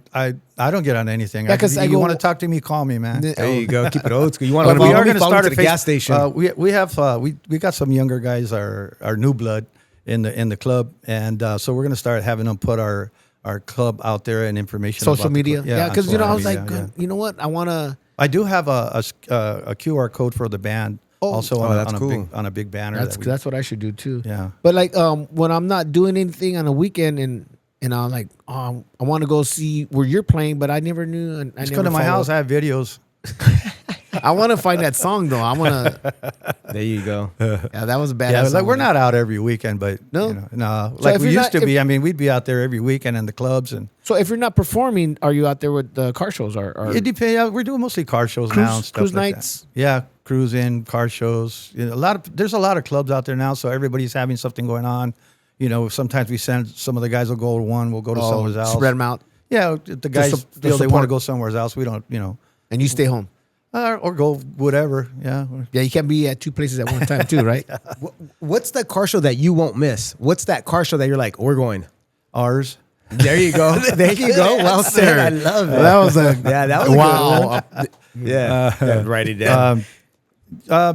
[SPEAKER 3] don't get on anything.
[SPEAKER 2] Yeah, 'cause
[SPEAKER 3] If
[SPEAKER 2] I
[SPEAKER 3] you
[SPEAKER 2] go-
[SPEAKER 3] want to talk to me, call me, man.
[SPEAKER 1] There you go. Keep it old school. You want
[SPEAKER 3] But
[SPEAKER 1] to
[SPEAKER 3] we are
[SPEAKER 1] follow me?
[SPEAKER 3] going to
[SPEAKER 1] Follow
[SPEAKER 3] start
[SPEAKER 1] me
[SPEAKER 3] a
[SPEAKER 1] to the gas station.
[SPEAKER 3] we have we got some younger guys, our new blood in the club, and so we're going to start having them put our club out there and information.
[SPEAKER 2] Social
[SPEAKER 3] about the
[SPEAKER 2] media.
[SPEAKER 3] club.
[SPEAKER 2] Yeah,
[SPEAKER 3] on
[SPEAKER 2] because I
[SPEAKER 3] social
[SPEAKER 2] was like,
[SPEAKER 3] media, yeah.
[SPEAKER 2] you know what? I want to.
[SPEAKER 3] I do have a QR code for the band. Also on,
[SPEAKER 1] that's
[SPEAKER 3] on,
[SPEAKER 1] cool.
[SPEAKER 3] a big banner.
[SPEAKER 2] That's what I should do too.
[SPEAKER 3] Yeah.
[SPEAKER 2] But like when I'm not doing anything on a weekend and I'm like, I want to go see where you're playing, but I never knew. And I
[SPEAKER 3] Just
[SPEAKER 2] never
[SPEAKER 3] come to my
[SPEAKER 2] followed.
[SPEAKER 3] house. I have videos.
[SPEAKER 2] I want to find that song though. I want to.
[SPEAKER 1] There you go.
[SPEAKER 2] Yeah, that was a badass.
[SPEAKER 3] Yeah,
[SPEAKER 2] song.
[SPEAKER 3] like we're not out every weekend, but
[SPEAKER 2] No?
[SPEAKER 3] you know, no,
[SPEAKER 2] So
[SPEAKER 3] like
[SPEAKER 2] if
[SPEAKER 3] we
[SPEAKER 2] you're
[SPEAKER 3] used
[SPEAKER 2] not-
[SPEAKER 3] to be. I mean, we'd be out there every weekend in the clubs, and
[SPEAKER 2] So if you're not performing, are you out there with the car shows or
[SPEAKER 3] it depends. Yeah, we're doing mostly car shows now and stuff
[SPEAKER 2] cruise
[SPEAKER 3] like
[SPEAKER 2] nights?
[SPEAKER 3] that. Yeah, cruising, car shows. You know, there's a lot of clubs out there now, so everybody's having something going on. You know, sometimes we send some of the guys will go to one, we'll go to somewhere else.
[SPEAKER 2] spread them out,
[SPEAKER 3] Yeah, if the guys
[SPEAKER 2] sup-
[SPEAKER 3] feel they
[SPEAKER 2] support.
[SPEAKER 3] want to go somewhere else. We don't, you know,
[SPEAKER 2] and you stay home.
[SPEAKER 3] or go whatever. Yeah.
[SPEAKER 2] Yeah, you can't be at two places at one time too, right?
[SPEAKER 1] What's that car show that you won't miss? What's that car show that you're like, we're going?
[SPEAKER 3] Ours.
[SPEAKER 1] There you go. There you go. Well said. I love it.
[SPEAKER 2] That was a
[SPEAKER 1] Yeah, that was a
[SPEAKER 2] wow.
[SPEAKER 1] good one. Yeah. Write it down.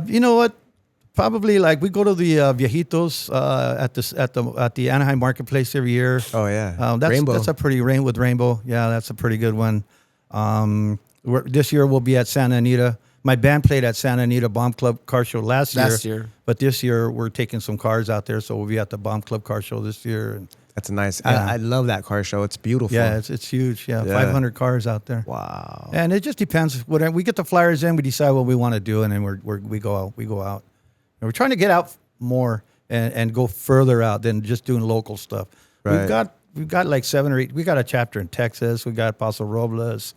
[SPEAKER 3] You know what? Probably like we go to the Viejitos at the Anaheim Marketplace every year.
[SPEAKER 1] Oh, yeah.
[SPEAKER 3] That's a pretty with Rainbow. Yeah, that's a pretty good one. This year we'll be at Santa Anita. My band played at Santa Anita Bomb Club Car Show last year. But this year we're taking some cars out there, so we'll be at the Bomb Club Car Show this year. And
[SPEAKER 1] That's nice.
[SPEAKER 3] Yeah.
[SPEAKER 1] I love that car show. It's beautiful.
[SPEAKER 3] yeah, it's huge. Yeah,
[SPEAKER 1] Yeah.
[SPEAKER 3] 500 cars out there.
[SPEAKER 1] Wow.
[SPEAKER 3] And it just depends. When we get the flyers in, we decide what we want to do, and then we go out. We go out. And we're trying to get out more and go further out than just doing local stuff.
[SPEAKER 1] Right.
[SPEAKER 3] We've got like 7 or 8. We got a chapter in Texas. We got Paso Robles.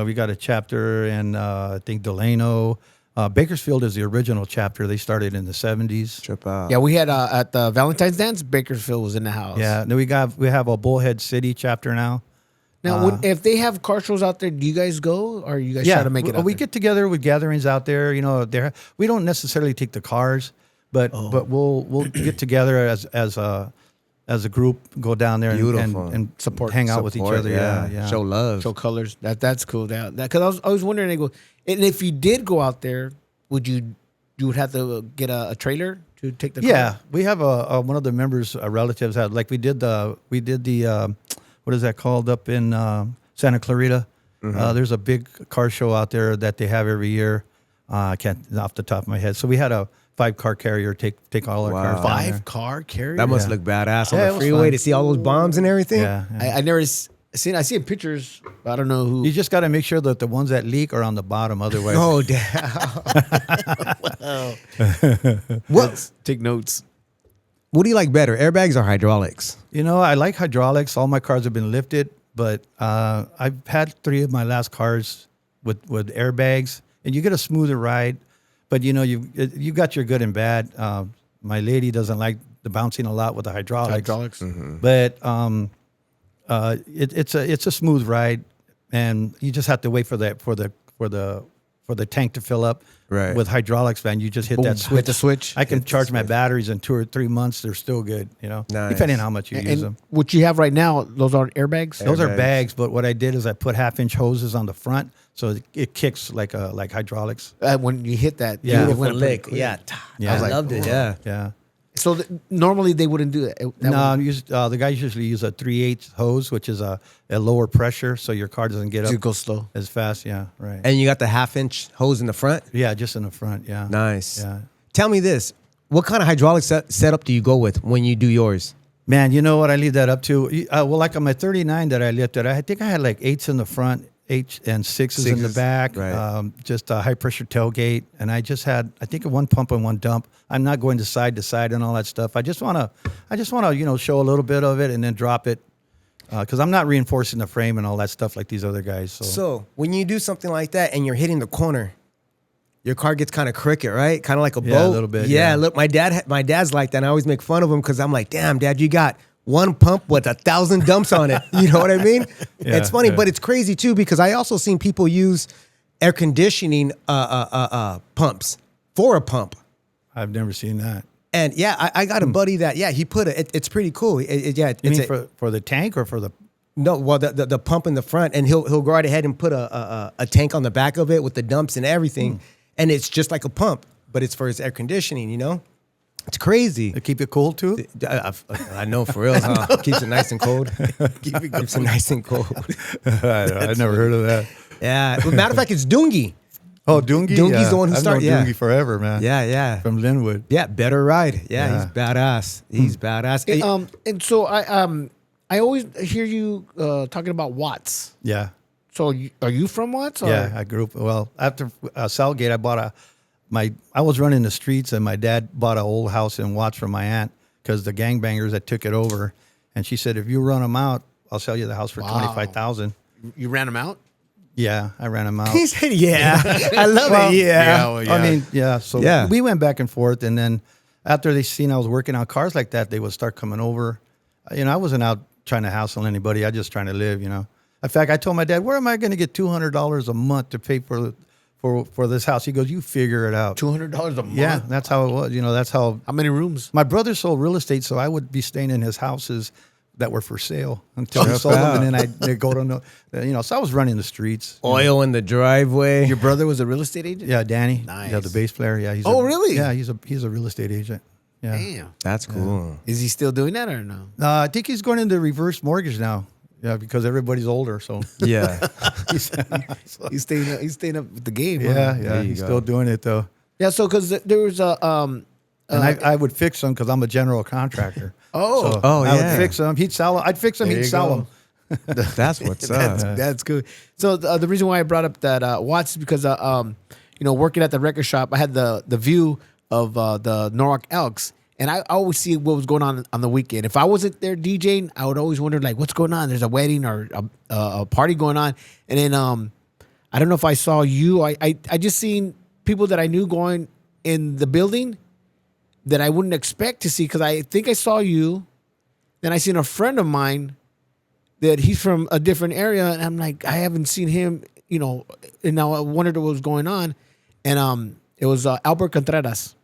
[SPEAKER 3] We got a chapter in I think Delano. Bakersfield is the original chapter. They started in the 70s.
[SPEAKER 1] Trip out.
[SPEAKER 2] Yeah, we had at the Valentine's dance, Bakersfield was in the house.
[SPEAKER 3] Yeah. Then we have a Bullhead City chapter now.
[SPEAKER 2] Now, if they have car shows out there, do you guys go or you guys try to make it out
[SPEAKER 3] we
[SPEAKER 2] there?
[SPEAKER 3] get together with gatherings out there. You know, we don't necessarily take the cars, but we'll get together as a group, go down there and
[SPEAKER 2] Support.
[SPEAKER 3] hang out with each other. Yeah.
[SPEAKER 1] Show love.
[SPEAKER 2] Show colors. That's cool. That because I was wondering, and if you did go out there, you would have to get a trailer to take the car?
[SPEAKER 3] Yeah, we have one of the members' relatives had we did the what is that called up in Santa Clarita? There's a big car show out there that they have every year. I can't off the top of my head. So we had a 5-car carrier take all our cars. down there.
[SPEAKER 2] 5-car carrier.
[SPEAKER 1] That must
[SPEAKER 3] Yeah.
[SPEAKER 1] look badass
[SPEAKER 3] Yeah,
[SPEAKER 1] on
[SPEAKER 3] it
[SPEAKER 1] the
[SPEAKER 3] was
[SPEAKER 1] freeway
[SPEAKER 3] fun.
[SPEAKER 1] to see all those bombs and everything.
[SPEAKER 3] Yeah, yeah.
[SPEAKER 2] I never seen. I see in pictures. But I don't know who.
[SPEAKER 3] You just got to make sure that the ones that leak are on the bottom. Otherwise,
[SPEAKER 1] Oh, damn.
[SPEAKER 2] Take notes.
[SPEAKER 1] What do you like better, airbags or hydraulics?
[SPEAKER 3] you know, I like hydraulics. All my cars have been lifted, but I've had 3 of my last cars with airbags, and you get a smoother ride. But you know, you got your good and bad. My lady doesn't like the bouncing a lot with the hydraulics. But it's a smooth ride, and you just have to wait for the tank to fill up.
[SPEAKER 1] Right.
[SPEAKER 3] With hydraulics, man, you just hit
[SPEAKER 2] Boom,
[SPEAKER 3] that switch.
[SPEAKER 2] hit the switch.
[SPEAKER 3] I can
[SPEAKER 1] Hit the
[SPEAKER 3] charge my
[SPEAKER 1] switch.
[SPEAKER 3] batteries in 2 or 3 months. They're still good, you know,
[SPEAKER 1] Nice.
[SPEAKER 3] depending on how much you use
[SPEAKER 2] And
[SPEAKER 3] them.
[SPEAKER 2] what you have right now, those aren't airbags.
[SPEAKER 3] Those are
[SPEAKER 1] Airbags.
[SPEAKER 3] bags, but what I did is I put 1/2-inch hoses on the front, so it kicks like hydraulics.
[SPEAKER 2] When you hit that,
[SPEAKER 3] Yeah.
[SPEAKER 2] it
[SPEAKER 1] Beautiful
[SPEAKER 2] went pretty
[SPEAKER 1] lick.
[SPEAKER 2] quick.
[SPEAKER 1] Yeah.
[SPEAKER 3] Yeah.
[SPEAKER 1] I loved it. Yeah.
[SPEAKER 3] Yeah.
[SPEAKER 2] So normally they wouldn't do that.
[SPEAKER 3] The guys usually use a 3/8 hose, which is a lower pressure, so your car doesn't get
[SPEAKER 2] to
[SPEAKER 3] up
[SPEAKER 2] go slow.
[SPEAKER 3] as fast. Yeah, right.
[SPEAKER 1] And you got the 1/2-inch hose in the front?
[SPEAKER 3] Yeah, just in the front. Yeah.
[SPEAKER 1] Nice.
[SPEAKER 3] Yeah.
[SPEAKER 1] Tell me this. What kind of hydraulic setup do you go with when you do yours?
[SPEAKER 3] Man, you know what? I leave that up to. Well, like on my 39 that I lifted, I think I had like 8s in the front, 8 and 6s in the back,
[SPEAKER 1] right.
[SPEAKER 3] just a high pressure tailgate. And I just had, I think, one pump and one dump. I'm not going to side and all that stuff. I just want to, show a little bit of it and then drop it. Because I'm not reinforcing the frame and all that stuff like these other guys.
[SPEAKER 1] So when you do something like that and you're hitting the corner, your car gets kind of crooked, right? Kind of like a boat.
[SPEAKER 3] Yeah, a little bit.
[SPEAKER 1] Yeah, look, my dad's like that. And I always make fun of him because I'm like, damn, Dad, you got one pump with 1,000 dumps on it. You know what I mean?
[SPEAKER 3] Yeah,
[SPEAKER 1] it's funny, but it's crazy too because I also seen people use air conditioning pumps for a pump.
[SPEAKER 3] I've never seen that.
[SPEAKER 1] And yeah, I got a buddy that he put it's pretty cool.
[SPEAKER 3] You mean for the tank or for the?
[SPEAKER 1] No, well the pump in the front, and he'll go right ahead and put a tank on the back of it with the dumps and everything, and it's just like a pump, but it's for his air conditioning. You know, it's crazy.
[SPEAKER 3] To keep it cool too.
[SPEAKER 1] I know for real, huh? Keeps it nice and cold. Keeps it nice and cold.
[SPEAKER 3] I never heard of that.
[SPEAKER 1] Yeah, well, matter of fact, it's Dungy.
[SPEAKER 3] Oh, Dungy.
[SPEAKER 1] Dungy's the one who started.
[SPEAKER 3] I've known Dungy forever, man.
[SPEAKER 1] Yeah.
[SPEAKER 3] From Linwood.
[SPEAKER 1] Yeah, better ride. Yeah, he's badass. He's badass.
[SPEAKER 2] And so I always hear you talking about Watts.
[SPEAKER 3] Yeah.
[SPEAKER 2] So are you from Watts? Or?
[SPEAKER 3] Yeah, I grew up. Well, after Southgate, I was running the streets, and my dad bought an old house in Watts from my aunt because the gangbangers that took it over, and she said, if you run them out, I'll sell you the house for $25,000.
[SPEAKER 2] You ran them out?
[SPEAKER 3] Yeah, I ran them out.
[SPEAKER 1] He said, "Yeah, I love it." Yeah.
[SPEAKER 3] I mean, yeah. So we went back and forth, and then after they seen I was working on cars like that, they would start coming over. I wasn't out trying to hassle anybody. I just trying to live. In fact, I told my dad, "Where am I going to get $200 a month to pay for this house?" He goes, "You figure it out."
[SPEAKER 2] $200 a month.
[SPEAKER 3] Yeah, that's how it was. That's how.
[SPEAKER 2] How many rooms?
[SPEAKER 3] My brother sold real estate, so I would be staying in his houses that were for sale until he sold them, and then I'd go to so I was running the streets.
[SPEAKER 1] Oil in the driveway.
[SPEAKER 2] Your brother was a real estate agent?
[SPEAKER 3] Yeah, Danny.
[SPEAKER 2] Nice.
[SPEAKER 3] Yeah, the bass player. Yeah,
[SPEAKER 2] really?
[SPEAKER 3] Yeah, he's a real estate agent. Yeah.
[SPEAKER 2] Damn.
[SPEAKER 1] That's cool.
[SPEAKER 2] Is he still doing that or no?
[SPEAKER 3] I think he's going into reverse mortgage now. Yeah, because everybody's older, so
[SPEAKER 1] Yeah.
[SPEAKER 2] He's staying up with the game.
[SPEAKER 3] yeah,
[SPEAKER 2] Huh?
[SPEAKER 3] yeah. He's still doing it though.
[SPEAKER 2] Yeah, so because there was a
[SPEAKER 3] And I would fix them because I'm a general contractor.
[SPEAKER 2] Oh.
[SPEAKER 3] So
[SPEAKER 1] Oh,
[SPEAKER 3] I
[SPEAKER 1] yeah.
[SPEAKER 3] would fix them. He'd sell them. I'd fix them.
[SPEAKER 1] There
[SPEAKER 3] He'd
[SPEAKER 1] you
[SPEAKER 3] sell
[SPEAKER 1] go.
[SPEAKER 3] them.
[SPEAKER 1] That's what's up.
[SPEAKER 2] That's good. So the reason why I brought up that Watts is because working at the record shop, I had the view of the Norwalk Elks, and I always see what was going on the weekend. If I wasn't there DJing, I would always wonder like what's going on. There's a wedding or a party going on, and then I don't know if I saw you. I just seen people that I knew going in the building that I wouldn't expect to see because I think I saw you. Then I seen a friend of mine that he's from a different area, and I'm like, I haven't seen him, and now I wondered what was going on. And it was Albert Contreras.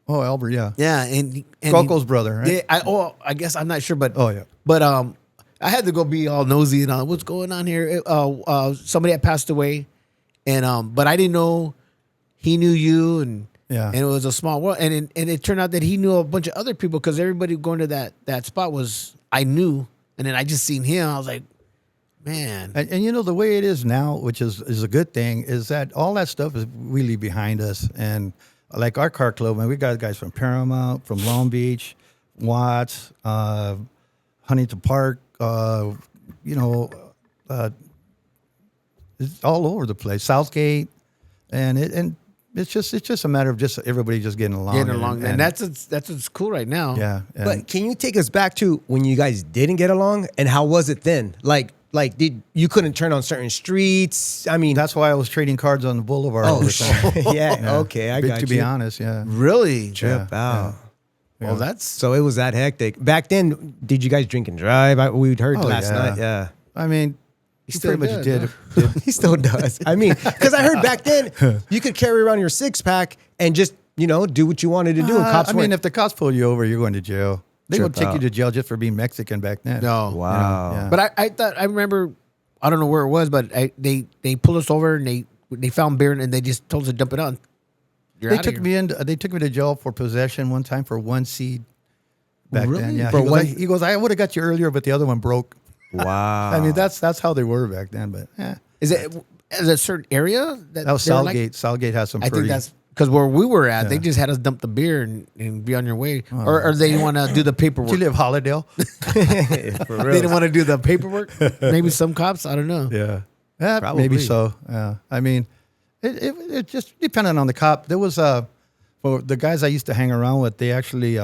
[SPEAKER 3] Oh, Albert, yeah.
[SPEAKER 2] Yeah, and
[SPEAKER 3] Coco's brother, right?
[SPEAKER 2] Yeah, I guess I'm not sure, but
[SPEAKER 3] yeah.
[SPEAKER 2] But I had to go be all nosy and what's going on here. Somebody had passed away, and but I didn't know he knew you, and it was a small world, and it turned out that he knew a bunch of other people because everybody going to that spot was I knew, and then I just seen him. I was like, man,
[SPEAKER 3] and the way it is now, which is a good thing, is that all that stuff is really behind us. And like our car club, man, we got guys from Paramount, from Long Beach, Watts, Huntington Park, it's all over the place. Southgate, and it's just a matter of just everybody just getting along.
[SPEAKER 2] And that's what's cool right now.
[SPEAKER 3] Yeah.
[SPEAKER 1] But can you take us back to when you guys didn't get along, and how was it then? Like did you couldn't turn on certain streets? I mean,
[SPEAKER 3] that's why I was trading cards on the boulevard. all the time.
[SPEAKER 1] yeah. Okay, I got
[SPEAKER 3] to
[SPEAKER 1] you.
[SPEAKER 3] be honest, yeah.
[SPEAKER 2] Really?
[SPEAKER 1] Trip out.
[SPEAKER 2] Well, that's
[SPEAKER 1] So it was that hectic. Back then, did you guys drink and drive? We'd heard last night. Yeah.
[SPEAKER 3] I mean, he
[SPEAKER 2] still
[SPEAKER 3] pretty much
[SPEAKER 2] does,
[SPEAKER 3] did.
[SPEAKER 1] He still does. I mean, because I heard back then you could carry around your 6-pack and just, do what you wanted to do. And cops weren't.
[SPEAKER 3] If the cops pull you over, you're going to jail. They would take you to jail just for being Mexican back then.
[SPEAKER 2] no.
[SPEAKER 1] Wow.
[SPEAKER 3] Yeah.
[SPEAKER 2] But I remember, I don't know where it was, but they pulled us over and they found beer and they just told us to dump it on.
[SPEAKER 3] They took me to jail for possession one time for one seed. Back
[SPEAKER 2] Really?
[SPEAKER 3] then, yeah.
[SPEAKER 1] For
[SPEAKER 3] He goes, I would have got you earlier, but the other one broke.
[SPEAKER 1] Wow.
[SPEAKER 3] I mean, that's how they were back then. But yeah,
[SPEAKER 2] Is it a certain area
[SPEAKER 3] that was
[SPEAKER 2] they were
[SPEAKER 3] Southgate.
[SPEAKER 2] like?
[SPEAKER 3] Southgate has some.
[SPEAKER 2] I think that's Because where we were at, they just had us dump the beer and be on your way. Or they didn't want to do the paperwork.
[SPEAKER 3] Did you live Hollydale?
[SPEAKER 1] For real.
[SPEAKER 2] They didn't want to do the paperwork. Maybe some cops. I don't know.
[SPEAKER 3] Yeah,
[SPEAKER 1] Probably.
[SPEAKER 3] maybe so. Yeah, I mean, it just depended on the cop. There was for the guys I used to hang around with, they actually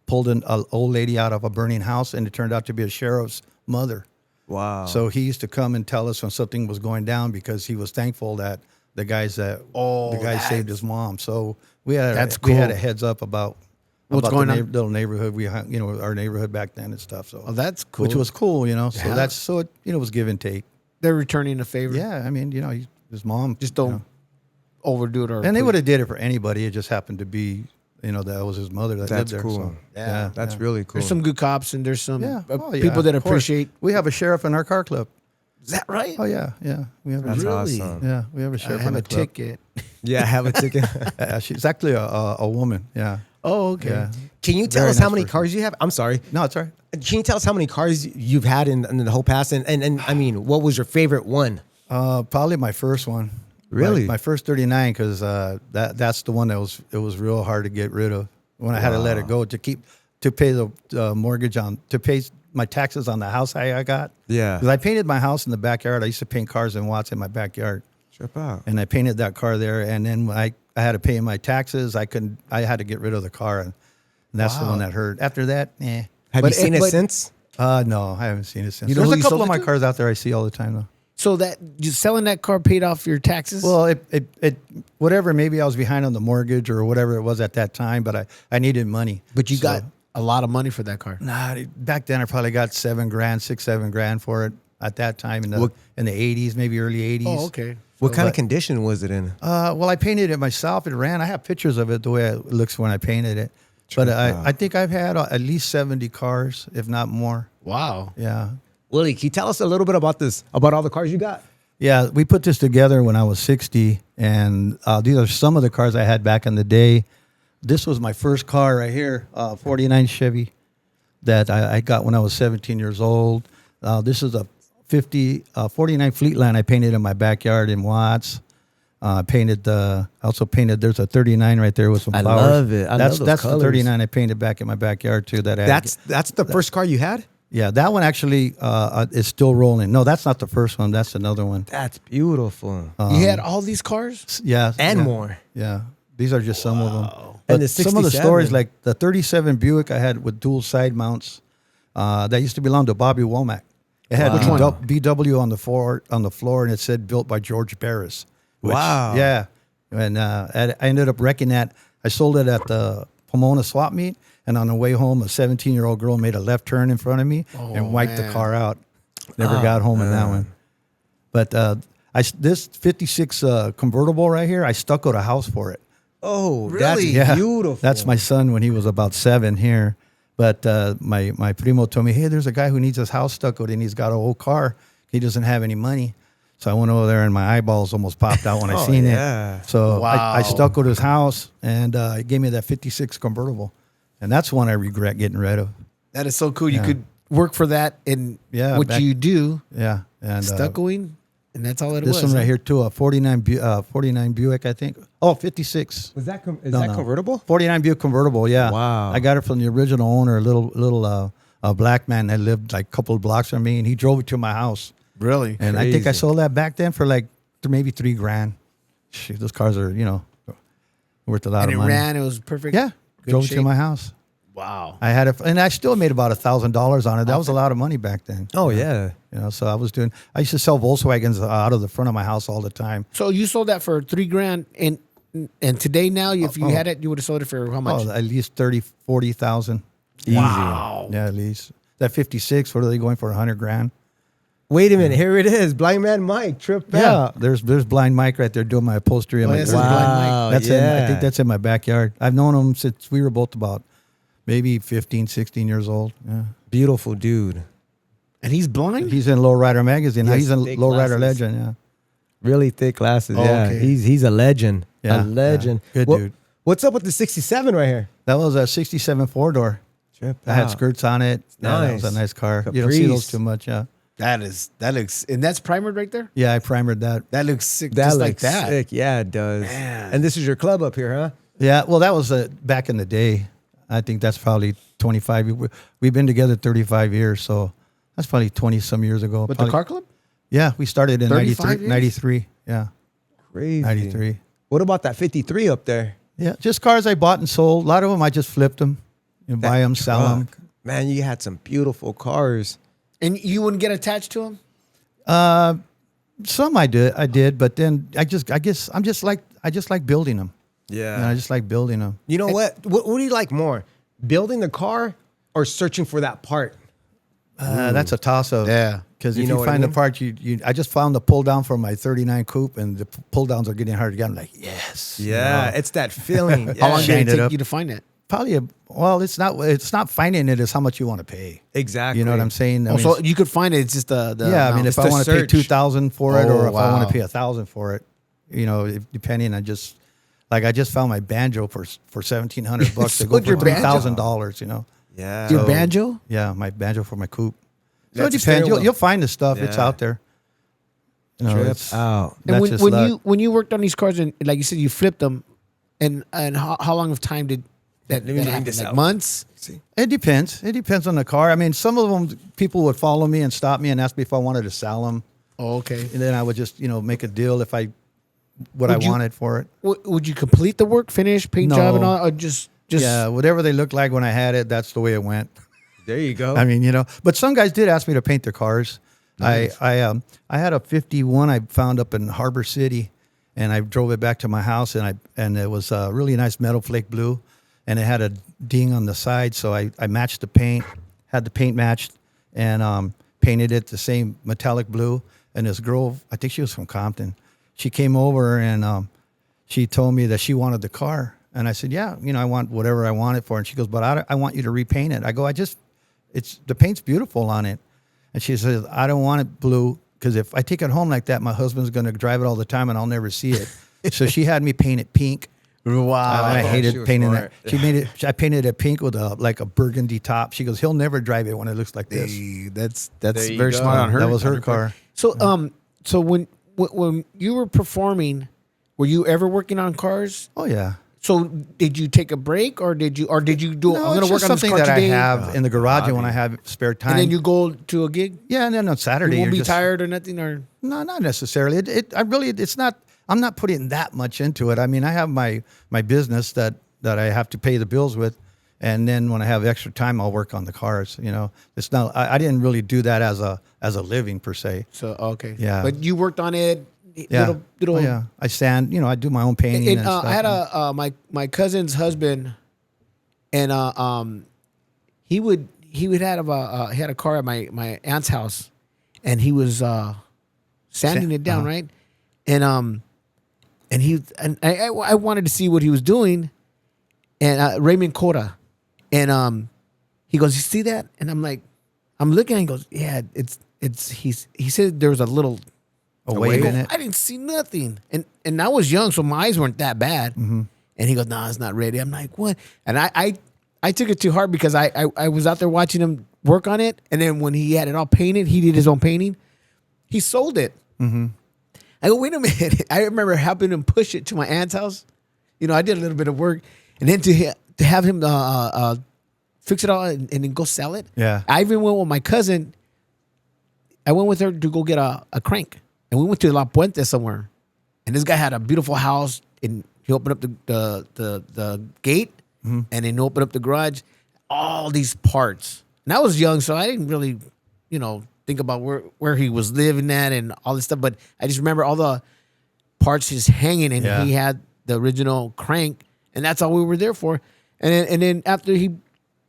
[SPEAKER 3] pulled an old lady out of a burning house, and it turned out to be a sheriff's mother.
[SPEAKER 1] Wow.
[SPEAKER 3] So he used to come and tell us when something was going down because he was thankful that the guys saved his mom. So we had a heads up about
[SPEAKER 2] What's going on?
[SPEAKER 3] Little neighborhood we our neighborhood back then and stuff. So
[SPEAKER 2] that's cool.
[SPEAKER 3] which was cool, So it was give and take.
[SPEAKER 2] They're returning a favor.
[SPEAKER 3] Yeah, I mean, his mom
[SPEAKER 2] Just don't overdo it.
[SPEAKER 3] And they would have did it for anybody. It just happened to be, that was his mother that lived there.
[SPEAKER 1] cool.
[SPEAKER 3] So,
[SPEAKER 1] That's really cool.
[SPEAKER 2] There's some good cops and there's some
[SPEAKER 3] people
[SPEAKER 2] people that appreciate.
[SPEAKER 3] We have a sheriff in our car club.
[SPEAKER 2] Is that right?
[SPEAKER 3] Oh yeah. We have
[SPEAKER 1] That's
[SPEAKER 2] Really?
[SPEAKER 1] awesome.
[SPEAKER 3] Yeah, we have a
[SPEAKER 2] I
[SPEAKER 3] sheriff
[SPEAKER 2] have
[SPEAKER 3] in
[SPEAKER 2] a
[SPEAKER 3] the club.
[SPEAKER 2] ticket.
[SPEAKER 1] Yeah, have a ticket.
[SPEAKER 3] She's actually a woman. Yeah.
[SPEAKER 2] Oh, okay.
[SPEAKER 3] Yeah.
[SPEAKER 1] Can you tell
[SPEAKER 3] Very
[SPEAKER 1] us how
[SPEAKER 3] nice
[SPEAKER 1] many
[SPEAKER 3] person.
[SPEAKER 1] cars you have? I'm sorry.
[SPEAKER 3] No, it's all right.
[SPEAKER 1] Can you tell us how many cars you've had in the whole past? And I mean, what was your favorite one?
[SPEAKER 3] Probably my first one.
[SPEAKER 1] Really?
[SPEAKER 3] My first 39, because that's the one that was real hard to get rid of when I had to let it go to pay the mortgage to pay my taxes on the house I got.
[SPEAKER 1] Yeah.
[SPEAKER 3] Because I painted my house in the backyard. I used to paint cars and Watts in my backyard.
[SPEAKER 1] Trip out.
[SPEAKER 3] And I painted that car there. And then when I had to pay my taxes, I had to get rid of the car. And that's the one that hurt. After that,
[SPEAKER 1] Have you seen it since?
[SPEAKER 3] No, I haven't seen it since.
[SPEAKER 2] You know
[SPEAKER 3] There's
[SPEAKER 2] who
[SPEAKER 3] a
[SPEAKER 2] you
[SPEAKER 3] couple
[SPEAKER 2] sold
[SPEAKER 3] of
[SPEAKER 2] it
[SPEAKER 3] my
[SPEAKER 2] to?
[SPEAKER 3] cars out there I see all the time, though.
[SPEAKER 2] So that you selling that car paid off your taxes?
[SPEAKER 3] Well, it whatever. Maybe I was behind on the mortgage or whatever it was at that time, but I needed money.
[SPEAKER 2] but you got a lot of money for that car.
[SPEAKER 3] Nah, back then I probably got $7,000 for it at that time in the 80s, maybe early 80s.
[SPEAKER 2] Oh, okay.
[SPEAKER 1] What kind of condition was it in?
[SPEAKER 3] Well, I painted it myself. It ran. I have pictures of it the way it looks when I painted it. But I think I've had at least 70 cars, if not more.
[SPEAKER 2] Wow.
[SPEAKER 3] Yeah.
[SPEAKER 1] Willie, can you tell us a little bit about all the cars you got?
[SPEAKER 3] Yeah, we put this together when I was 60, and these are some of the cars I had back in the day. This was my first car right here, 49 Chevy, that I got when I was 17 years old. This is a 49 Fleetline I painted in my backyard in Watts. I also painted, there's a 39 right there with some flowers.
[SPEAKER 1] love it. I love those
[SPEAKER 3] That's
[SPEAKER 1] colors.
[SPEAKER 3] the 39 I painted back in my backyard too.
[SPEAKER 1] That's the first car you had?
[SPEAKER 3] Yeah, that one actually is still rolling. No, that's not the first one. That's another one.
[SPEAKER 1] That's beautiful.
[SPEAKER 2] You had all these cars?
[SPEAKER 3] Yeah.
[SPEAKER 1] And
[SPEAKER 3] yeah,
[SPEAKER 1] more.
[SPEAKER 3] Yeah. These are just some of them.
[SPEAKER 1] And
[SPEAKER 3] But
[SPEAKER 1] the
[SPEAKER 3] some of the
[SPEAKER 1] 67.
[SPEAKER 3] stories, like the 37 Buick I had with dual side mounts, that used to belong to Bobby Womack. It had
[SPEAKER 1] Which one?
[SPEAKER 3] BW on the floor, and it said built by George Barris.
[SPEAKER 1] Wow.
[SPEAKER 3] Yeah. And I ended up wrecking that. I sold it at the Pomona swap meet, and on the way home, a 17-year-old girl made a left turn in front of me and wiped the car out. Never got home in that one. But this 56 convertible right here, I stuccoed a house for it.
[SPEAKER 1] Oh,
[SPEAKER 2] Really?
[SPEAKER 1] that's beautiful.
[SPEAKER 3] That's my son when he was about 7 here. But my primo told me, hey, there's a guy who needs his house stuccoed and he's got an old car. He doesn't have any money. So I went over there and my eyeballs almost popped out when I seen
[SPEAKER 1] yeah.
[SPEAKER 3] it. So
[SPEAKER 2] Wow.
[SPEAKER 3] I stuccoed his house and he gave me that 56 convertible. And that's one I regret getting rid of.
[SPEAKER 2] That is so cool. You could work for that in what you do,
[SPEAKER 3] Yeah. And
[SPEAKER 2] stuccoing, and that's all it
[SPEAKER 3] this
[SPEAKER 2] was.
[SPEAKER 3] one right here too, a 49 Buick, I think. Oh, 56.
[SPEAKER 1] Was that is
[SPEAKER 3] No,
[SPEAKER 1] that
[SPEAKER 3] no.
[SPEAKER 1] convertible?
[SPEAKER 3] 49 Buick convertible, yeah.
[SPEAKER 1] Wow.
[SPEAKER 3] I got it from the original owner, a little black man that lived like a couple of blocks from me, and he drove it to my house.
[SPEAKER 2] Really?
[SPEAKER 3] And I think I
[SPEAKER 1] Crazy.
[SPEAKER 3] sold that back then for like maybe $3,000. Shit, those cars are, worth a lot
[SPEAKER 2] And
[SPEAKER 3] of
[SPEAKER 2] it
[SPEAKER 3] money.
[SPEAKER 2] ran. It was perfect.
[SPEAKER 3] Yeah,
[SPEAKER 2] Good
[SPEAKER 3] drove it to
[SPEAKER 2] shape.
[SPEAKER 3] my house.
[SPEAKER 2] Wow.
[SPEAKER 3] I had it, and I still made about $1,000 on it. That was a lot of money back then.
[SPEAKER 1] Oh, yeah.
[SPEAKER 3] So I used to sell Volkswagens out of the front of my house all the time.
[SPEAKER 2] So you sold that for $3,000, and today now, if you had it, you would have sold it for how much?
[SPEAKER 3] Oh, at least 30,000, 40,000.
[SPEAKER 1] Easy.
[SPEAKER 2] Wow.
[SPEAKER 3] Yeah, at least. That 56, what are they going for, $100,000?
[SPEAKER 1] Wait a minute. Here it is. Blind Man Mike. Trip
[SPEAKER 3] Yeah,
[SPEAKER 1] out.
[SPEAKER 3] there's Blind Mike right there doing my upholstery.
[SPEAKER 2] Oh,
[SPEAKER 3] my
[SPEAKER 2] this is
[SPEAKER 3] garage.
[SPEAKER 2] Blind Mike.
[SPEAKER 3] That's
[SPEAKER 1] yeah.
[SPEAKER 3] I think that's in my backyard. I've known him since we were both about maybe 15, 16 years old. Yeah.
[SPEAKER 1] Beautiful dude.
[SPEAKER 2] And he's blind?
[SPEAKER 3] He's in Lowrider magazine.
[SPEAKER 1] Yes,
[SPEAKER 3] He's in
[SPEAKER 1] thick
[SPEAKER 3] Lowrider
[SPEAKER 1] glasses.
[SPEAKER 3] Legend. Yeah.
[SPEAKER 1] Really thick glasses.
[SPEAKER 2] Oh,
[SPEAKER 1] yeah.
[SPEAKER 2] okay.
[SPEAKER 1] He's a legend.
[SPEAKER 3] Yeah,
[SPEAKER 1] A legend.
[SPEAKER 3] yeah. Good dude.
[SPEAKER 1] What's up with the 67 right here?
[SPEAKER 3] That was a 67 4-door.
[SPEAKER 1] Trip
[SPEAKER 3] I had
[SPEAKER 1] out.
[SPEAKER 3] skirts on it. Yeah, that was
[SPEAKER 1] Nice.
[SPEAKER 3] a nice car. You don't see those
[SPEAKER 1] Caprice.
[SPEAKER 3] too much. Yeah.
[SPEAKER 2] That looks, and that's primered right there.
[SPEAKER 3] Yeah, I primered that.
[SPEAKER 2] That looks sick,
[SPEAKER 1] That
[SPEAKER 2] just
[SPEAKER 1] looks
[SPEAKER 2] like that.
[SPEAKER 1] sick. Yeah, it does.
[SPEAKER 2] Man.
[SPEAKER 1] And this is your club up here, huh?
[SPEAKER 3] Yeah, well, that was back in the day. I think that's probably 25. We've been together 35 years, so that's probably 20 some years ago.
[SPEAKER 2] With
[SPEAKER 3] probably,
[SPEAKER 2] the car club?
[SPEAKER 3] Yeah, we started in
[SPEAKER 2] 35
[SPEAKER 3] 93.
[SPEAKER 2] years?
[SPEAKER 3] 93. Yeah,
[SPEAKER 1] Crazy.
[SPEAKER 3] 93.
[SPEAKER 1] What about that 53 up there?
[SPEAKER 3] Yeah, just cars I bought and sold. A lot of them I just flipped them, buy them, sell them.
[SPEAKER 1] Truck. Man, you had some beautiful cars.
[SPEAKER 2] And you wouldn't get attached to them?
[SPEAKER 3] Some I did, but then I just like building them.
[SPEAKER 1] Yeah.
[SPEAKER 3] And I just like building them.
[SPEAKER 1] You know what? What do you like more? Building the car or searching for that part?
[SPEAKER 3] That's a toss up.
[SPEAKER 2] Yeah.
[SPEAKER 3] Because
[SPEAKER 1] You
[SPEAKER 3] if
[SPEAKER 1] know
[SPEAKER 3] you
[SPEAKER 1] what I
[SPEAKER 3] find the
[SPEAKER 1] mean?
[SPEAKER 3] part, I just found the pull down for my 39 coupe, and the pull downs are getting hard to get. I'm like, yes.
[SPEAKER 1] Yeah, it's that feeling.
[SPEAKER 2] How long
[SPEAKER 1] Yeah.
[SPEAKER 2] did it
[SPEAKER 3] Shined it
[SPEAKER 2] take
[SPEAKER 3] up.
[SPEAKER 2] you to find it?
[SPEAKER 3] Probably it's not finding it, it's how much you want to pay.
[SPEAKER 1] Exactly.
[SPEAKER 3] You know what I'm saying? I
[SPEAKER 2] Oh,
[SPEAKER 3] mean,
[SPEAKER 2] so you could find it. It's just the
[SPEAKER 3] yeah, I mean,
[SPEAKER 1] It's
[SPEAKER 3] if I
[SPEAKER 1] the
[SPEAKER 3] want to pay
[SPEAKER 1] search.
[SPEAKER 3] 2,000 for it, or
[SPEAKER 2] Oh,
[SPEAKER 3] if I want
[SPEAKER 2] wow.
[SPEAKER 3] to pay 1,000 for it, depending on just like I just found my banjo for $1,700 to
[SPEAKER 2] So
[SPEAKER 3] go for
[SPEAKER 2] your banjo?
[SPEAKER 3] $3,000.
[SPEAKER 1] Yeah.
[SPEAKER 2] your banjo.
[SPEAKER 3] Yeah, my banjo for my coupe. So
[SPEAKER 1] That's
[SPEAKER 3] it
[SPEAKER 1] a
[SPEAKER 3] depends.
[SPEAKER 1] steering wheel.
[SPEAKER 3] You'll find the stuff. It's
[SPEAKER 1] Yeah.
[SPEAKER 3] out there. You know,
[SPEAKER 1] Trip
[SPEAKER 3] it's
[SPEAKER 1] out.
[SPEAKER 2] And
[SPEAKER 3] that's just
[SPEAKER 2] when
[SPEAKER 3] luck.
[SPEAKER 2] when you worked on these cars and like you said you flipped them, and how long of time did that,
[SPEAKER 1] Let me
[SPEAKER 2] that
[SPEAKER 1] bring
[SPEAKER 2] happen?
[SPEAKER 1] this
[SPEAKER 2] Like
[SPEAKER 1] out.
[SPEAKER 2] months?
[SPEAKER 1] See?
[SPEAKER 3] It depends. It depends on the car. I mean, some of them people would follow me and stop me and ask me if I wanted to sell them,
[SPEAKER 2] Oh, okay.
[SPEAKER 3] and then I would just make a deal if I
[SPEAKER 2] Would
[SPEAKER 3] I
[SPEAKER 2] you-
[SPEAKER 3] wanted for it.
[SPEAKER 2] Would you complete the work, finish, paint
[SPEAKER 3] No.
[SPEAKER 2] job, and all, or just
[SPEAKER 3] Yeah, whatever they looked like when I had it, that's the way it went.
[SPEAKER 1] There you go.
[SPEAKER 3] I mean, but some guys did ask me to paint their cars.
[SPEAKER 1] Nice.
[SPEAKER 3] I had a 51 I found up in Harbor City, and I drove it back to my house, and it was a really nice metal flake blue, and it had a ding on the side, so I matched the paint, had the paint matched, and painted it the same metallic blue. And this girl, I think she was from Compton, she came over and she told me that she wanted the car, and I said, yeah, I want whatever I want it for, and she goes, but I want you to repaint it. I go, the paint's beautiful on it. And she says, I don't want it blue because if I take it home like that, my husband's going to drive it all the time and I'll never see it. So she had me paint it pink.
[SPEAKER 2] wow.
[SPEAKER 3] I
[SPEAKER 1] she
[SPEAKER 3] hated
[SPEAKER 1] was
[SPEAKER 3] painting
[SPEAKER 1] smart.
[SPEAKER 3] that. I painted it pink with a burgundy top. She goes, he'll never drive it when it looks like this.
[SPEAKER 2] Hey, that's
[SPEAKER 1] There you
[SPEAKER 2] very
[SPEAKER 1] go.
[SPEAKER 2] smart on her.
[SPEAKER 3] That was her car.
[SPEAKER 2] So so when you were performing, were you ever working on cars?
[SPEAKER 3] Oh yeah.
[SPEAKER 2] So did you take a break or did you do?
[SPEAKER 3] No,
[SPEAKER 2] I'm going
[SPEAKER 3] it's
[SPEAKER 2] to work
[SPEAKER 3] just
[SPEAKER 2] on this
[SPEAKER 3] something
[SPEAKER 2] car
[SPEAKER 3] that
[SPEAKER 2] today.
[SPEAKER 3] I have in the garage and when I have spare time.
[SPEAKER 2] and then you go to a gig.
[SPEAKER 3] yeah, and then on Saturday
[SPEAKER 2] You won't
[SPEAKER 3] you're
[SPEAKER 2] be
[SPEAKER 3] just,
[SPEAKER 2] tired or nothing, or
[SPEAKER 3] No, not necessarily. It's not. I'm not putting that much into it. I mean, I have my business that I have to pay the bills with, and then when I have extra time, I'll work on the cars. It's not. I didn't really do that as a living per se.
[SPEAKER 2] so okay.
[SPEAKER 3] Yeah.
[SPEAKER 2] But you worked on it.
[SPEAKER 3] Yeah,
[SPEAKER 2] Little.
[SPEAKER 3] Oh, yeah. I sand. I do my own painting
[SPEAKER 2] And,
[SPEAKER 3] and stuff.
[SPEAKER 2] I had my cousin's husband, and he would have he had a car at my aunt's house, and he was sanding it down, right? And I wanted to see what he was doing, and Raymond Cota, and he goes, you see that? And I'm like, I'm looking, and he goes, yeah, he said there was a little
[SPEAKER 3] a wave in it.
[SPEAKER 2] I didn't see nothing, and I was young, so my eyes weren't that bad.
[SPEAKER 3] Mm-hmm.
[SPEAKER 2] And he goes, "No, it's not ready." I'm like, "What?" And I took it too hard because I was out there watching him work on it, and then when he had it all painted, he did his own painting. He sold it.
[SPEAKER 3] Mm-hmm.
[SPEAKER 2] I go, wait a minute. I remember helping him push it to my aunt's house. I did a little bit of work, and then to have him fix it all and then go sell it.
[SPEAKER 3] Yeah.
[SPEAKER 2] I even went with my cousin. I went with her to go get a crank. And we went to La Puente somewhere, and this guy had a beautiful house, and he opened up the gate, and then opened up the garage, all these parts. And I was young, so I didn't really, think about where he was living at and all this stuff. But I just remember all the parts just hanging, and
[SPEAKER 3] Yeah.
[SPEAKER 2] he had the original crank, and that's all we were there for. And then after he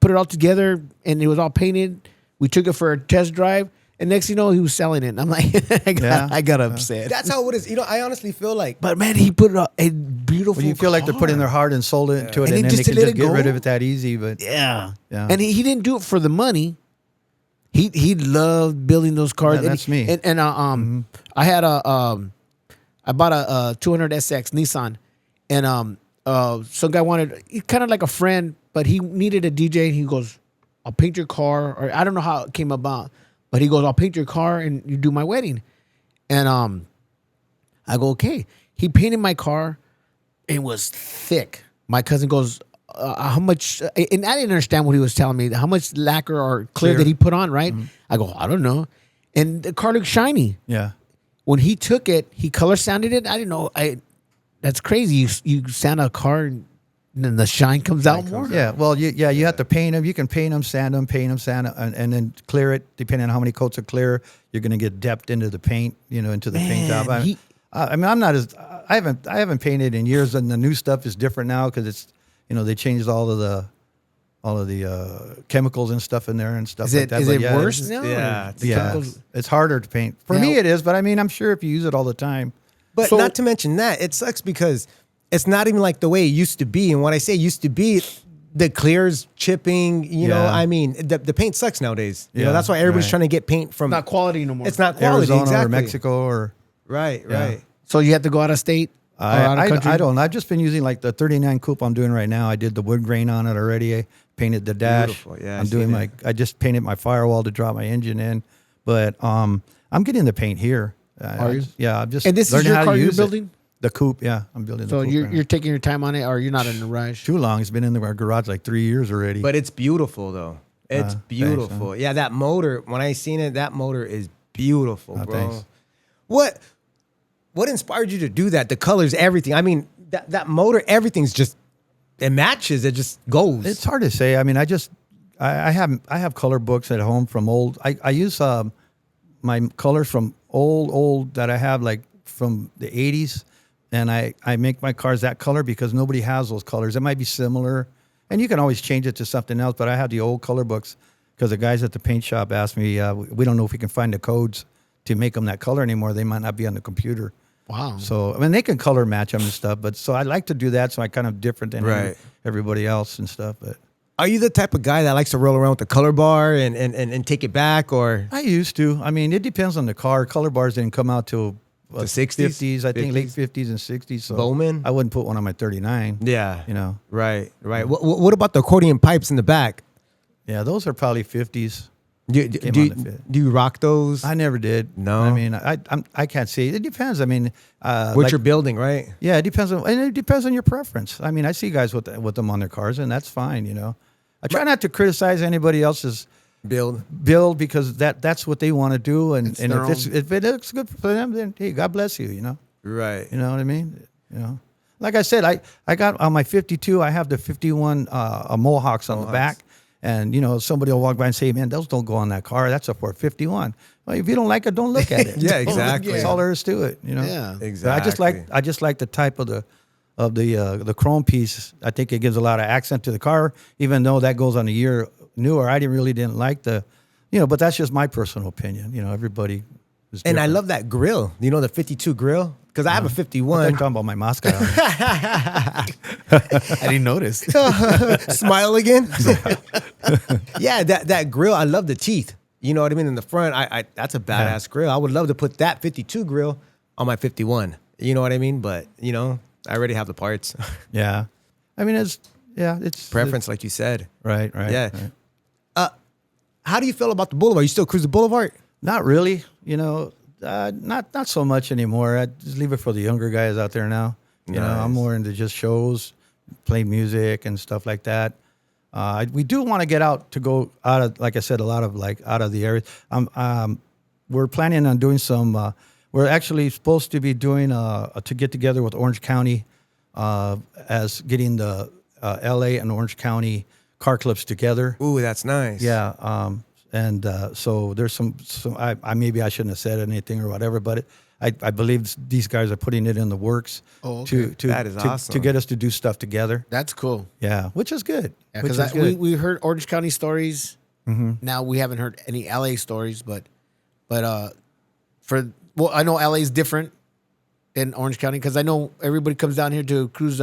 [SPEAKER 2] put it all together and it was all painted, we took it for a test drive. And next thing you know, he was selling it. And I'm like, I got upset.
[SPEAKER 1] That's how it is. I honestly feel like
[SPEAKER 2] But man, he put a beautiful.
[SPEAKER 3] Well, you feel like they're putting their heart and soul into it,
[SPEAKER 2] And
[SPEAKER 3] and
[SPEAKER 2] then
[SPEAKER 3] then they
[SPEAKER 2] just to
[SPEAKER 3] can
[SPEAKER 2] let
[SPEAKER 3] just
[SPEAKER 2] it
[SPEAKER 3] get rid
[SPEAKER 2] go?
[SPEAKER 3] of it that easy. But
[SPEAKER 2] Yeah.
[SPEAKER 3] Yeah.
[SPEAKER 2] And he didn't do it for the money. He loved building those cars.
[SPEAKER 3] Yeah, that's me.
[SPEAKER 2] And I had I bought a 200 SX Nissan, and some guy wanted, kind of like a friend, but he needed a DJ. And he goes, "I'll paint your car," or I don't know how it came about. But he goes, I'll paint your car and you do my wedding. And I go, okay. He painted my car. It was thick. My cousin goes, how much? And I didn't understand what he was telling me. How much lacquer or clear that he put on, right? I go, I don't know. And the car looked shiny.
[SPEAKER 3] Yeah.
[SPEAKER 2] When he took it, he color sanded it. I didn't know. That's crazy. You sand a car and then the shine comes out more.
[SPEAKER 3] Yeah, well, you have to paint them. You can paint them, sand them, and then clear it. Depending on how many coats of clear, you're going to get depth into the paint, into the paint job. I mean, I'm not as I haven't painted in years, and the new stuff is different now because it's they changed all of the chemicals and stuff in there and stuff like that.
[SPEAKER 2] Is
[SPEAKER 3] But
[SPEAKER 2] it
[SPEAKER 3] yeah,
[SPEAKER 2] worse now?
[SPEAKER 3] Yeah, it's harder to paint. For me, it is, but I mean, I'm sure if you use it all the time.
[SPEAKER 1] But not to mention that, it sucks because it's not even like the way it used to be. And when I say used to be, the clears chipping, I mean, the paint sucks nowadays. You know, that's why everybody's trying to get paint from.
[SPEAKER 2] Not quality no more.
[SPEAKER 1] It's not quality,
[SPEAKER 3] Arizona
[SPEAKER 1] exactly.
[SPEAKER 3] or Mexico or.
[SPEAKER 1] Right.
[SPEAKER 2] So you have to go out of state? Or out of country?
[SPEAKER 3] I don't. I've just been using like the 39 coupe I'm doing right now. I did the wood grain on it already. I painted the dash.
[SPEAKER 1] Beautiful. Yeah,
[SPEAKER 3] I'm doing I just painted my firewall to drop my engine in. But I'm getting the paint here.
[SPEAKER 2] Are you?
[SPEAKER 3] Yeah, I'm just.
[SPEAKER 2] And this is
[SPEAKER 3] learning
[SPEAKER 2] your
[SPEAKER 3] how to
[SPEAKER 2] car you're
[SPEAKER 3] use
[SPEAKER 2] building?
[SPEAKER 3] it. The coupe, yeah, I'm building.
[SPEAKER 2] So
[SPEAKER 3] the coupe
[SPEAKER 2] you're taking your time on it, or you're not in a rush?
[SPEAKER 3] too long. It's been in the garage like 3 years already.
[SPEAKER 1] But it's beautiful though. It's beautiful.
[SPEAKER 3] Thanks,
[SPEAKER 1] yeah, that motor. When I seen it, that motor is beautiful, bro.
[SPEAKER 3] Thanks.
[SPEAKER 1] What inspired you to do that? The colors, everything. I mean, that motor, everything's just it matches. It just goes.
[SPEAKER 3] It's hard to say. I mean, I have color books at home from old. I use my colors from old that I have like from the 80s. And I make my cars that color because nobody has those colors. It might be similar, and you can always change it to something else. But I have the old color books because the guys at the paint shop asked me, we don't know if we can find the codes to make them that color anymore. They might not be on the computer.
[SPEAKER 2] Wow.
[SPEAKER 3] So, I mean, they can color match them and stuff. But so I like to do that. So I kind of different than everybody else and stuff. But
[SPEAKER 1] are you the type of guy that likes to roll around with the color bar and take it back, or?
[SPEAKER 3] I used to. I mean, it depends on the car. Color bars didn't come out till
[SPEAKER 1] The 60s?
[SPEAKER 3] 50s, I think, late 50s and 60s. So
[SPEAKER 1] Bowman?
[SPEAKER 3] I wouldn't put one on my 39.
[SPEAKER 1] Yeah. Right.
[SPEAKER 3] Mm.
[SPEAKER 1] What about the accordion pipes in the back?
[SPEAKER 3] Yeah, those are probably 50s.
[SPEAKER 1] Do
[SPEAKER 3] Came on the fit.
[SPEAKER 1] you rock those?
[SPEAKER 3] I never did.
[SPEAKER 1] No?
[SPEAKER 3] I mean, I can't see. It depends. I mean,
[SPEAKER 1] What you're building, right?
[SPEAKER 3] yeah, it depends on your preference. I mean, I see guys with them on their cars, and that's fine. I try not to criticize anybody else's build because that's what they want to do, and if it looks good for them, then hey, God bless you.
[SPEAKER 1] Right.
[SPEAKER 3] You know what I mean? Like I said, I got on my 52. I have the 51 Mohawks on the back. And, somebody will walk by and say, man, those don't go on that car. That's a 451. Well, if you don't like it, don't look at it.
[SPEAKER 1] Yeah, exactly.
[SPEAKER 3] That's all there is to it,
[SPEAKER 2] Yeah,
[SPEAKER 1] exactly.
[SPEAKER 3] I just like the type of the chrome piece. I think it gives a lot of accent to the car, even though that goes on a year newer. I didn't like but that's just my personal opinion. Everybody is different.
[SPEAKER 1] And I love that grill. The 52 grill? Because I have a
[SPEAKER 3] I'm
[SPEAKER 1] 51.
[SPEAKER 3] talking about my Moscow.
[SPEAKER 2] I didn't notice.
[SPEAKER 1] Smile again. Yeah, that grill. I love the teeth. You know what I mean? In the front, I that's a badass grill. I would love to put that 52 grill on my 51. You know what I mean? But I already have the parts.
[SPEAKER 3] Yeah, I mean it's
[SPEAKER 1] Preference, like you said.
[SPEAKER 3] Right.
[SPEAKER 1] Yeah.
[SPEAKER 3] Right.
[SPEAKER 1] How do you feel about the Boulevard? You still cruise the Boulevard?
[SPEAKER 3] Not really. Not so much anymore. I just leave it for the younger guys out there now. I'm more into just shows, play music and stuff like that. We do want to get out to go out of, like I said, a lot of out of the area. We're planning on doing some. We're actually supposed to be doing to get together with Orange County, as getting the L.A. and Orange County car clubs together.
[SPEAKER 1] Ooh, that's nice.
[SPEAKER 3] Yeah. And so there's some I maybe I shouldn't have said anything or whatever, but I believe these guys are putting it in the works to
[SPEAKER 1] That is awesome.
[SPEAKER 3] to get us to do stuff together.
[SPEAKER 2] That's cool.
[SPEAKER 3] Yeah, which is good.
[SPEAKER 2] Yeah,
[SPEAKER 3] Which is
[SPEAKER 2] because
[SPEAKER 3] good.
[SPEAKER 2] we heard Orange County stories. Now we haven't heard any LA stories, but I know LA is different than Orange County because I know everybody comes down here to cruise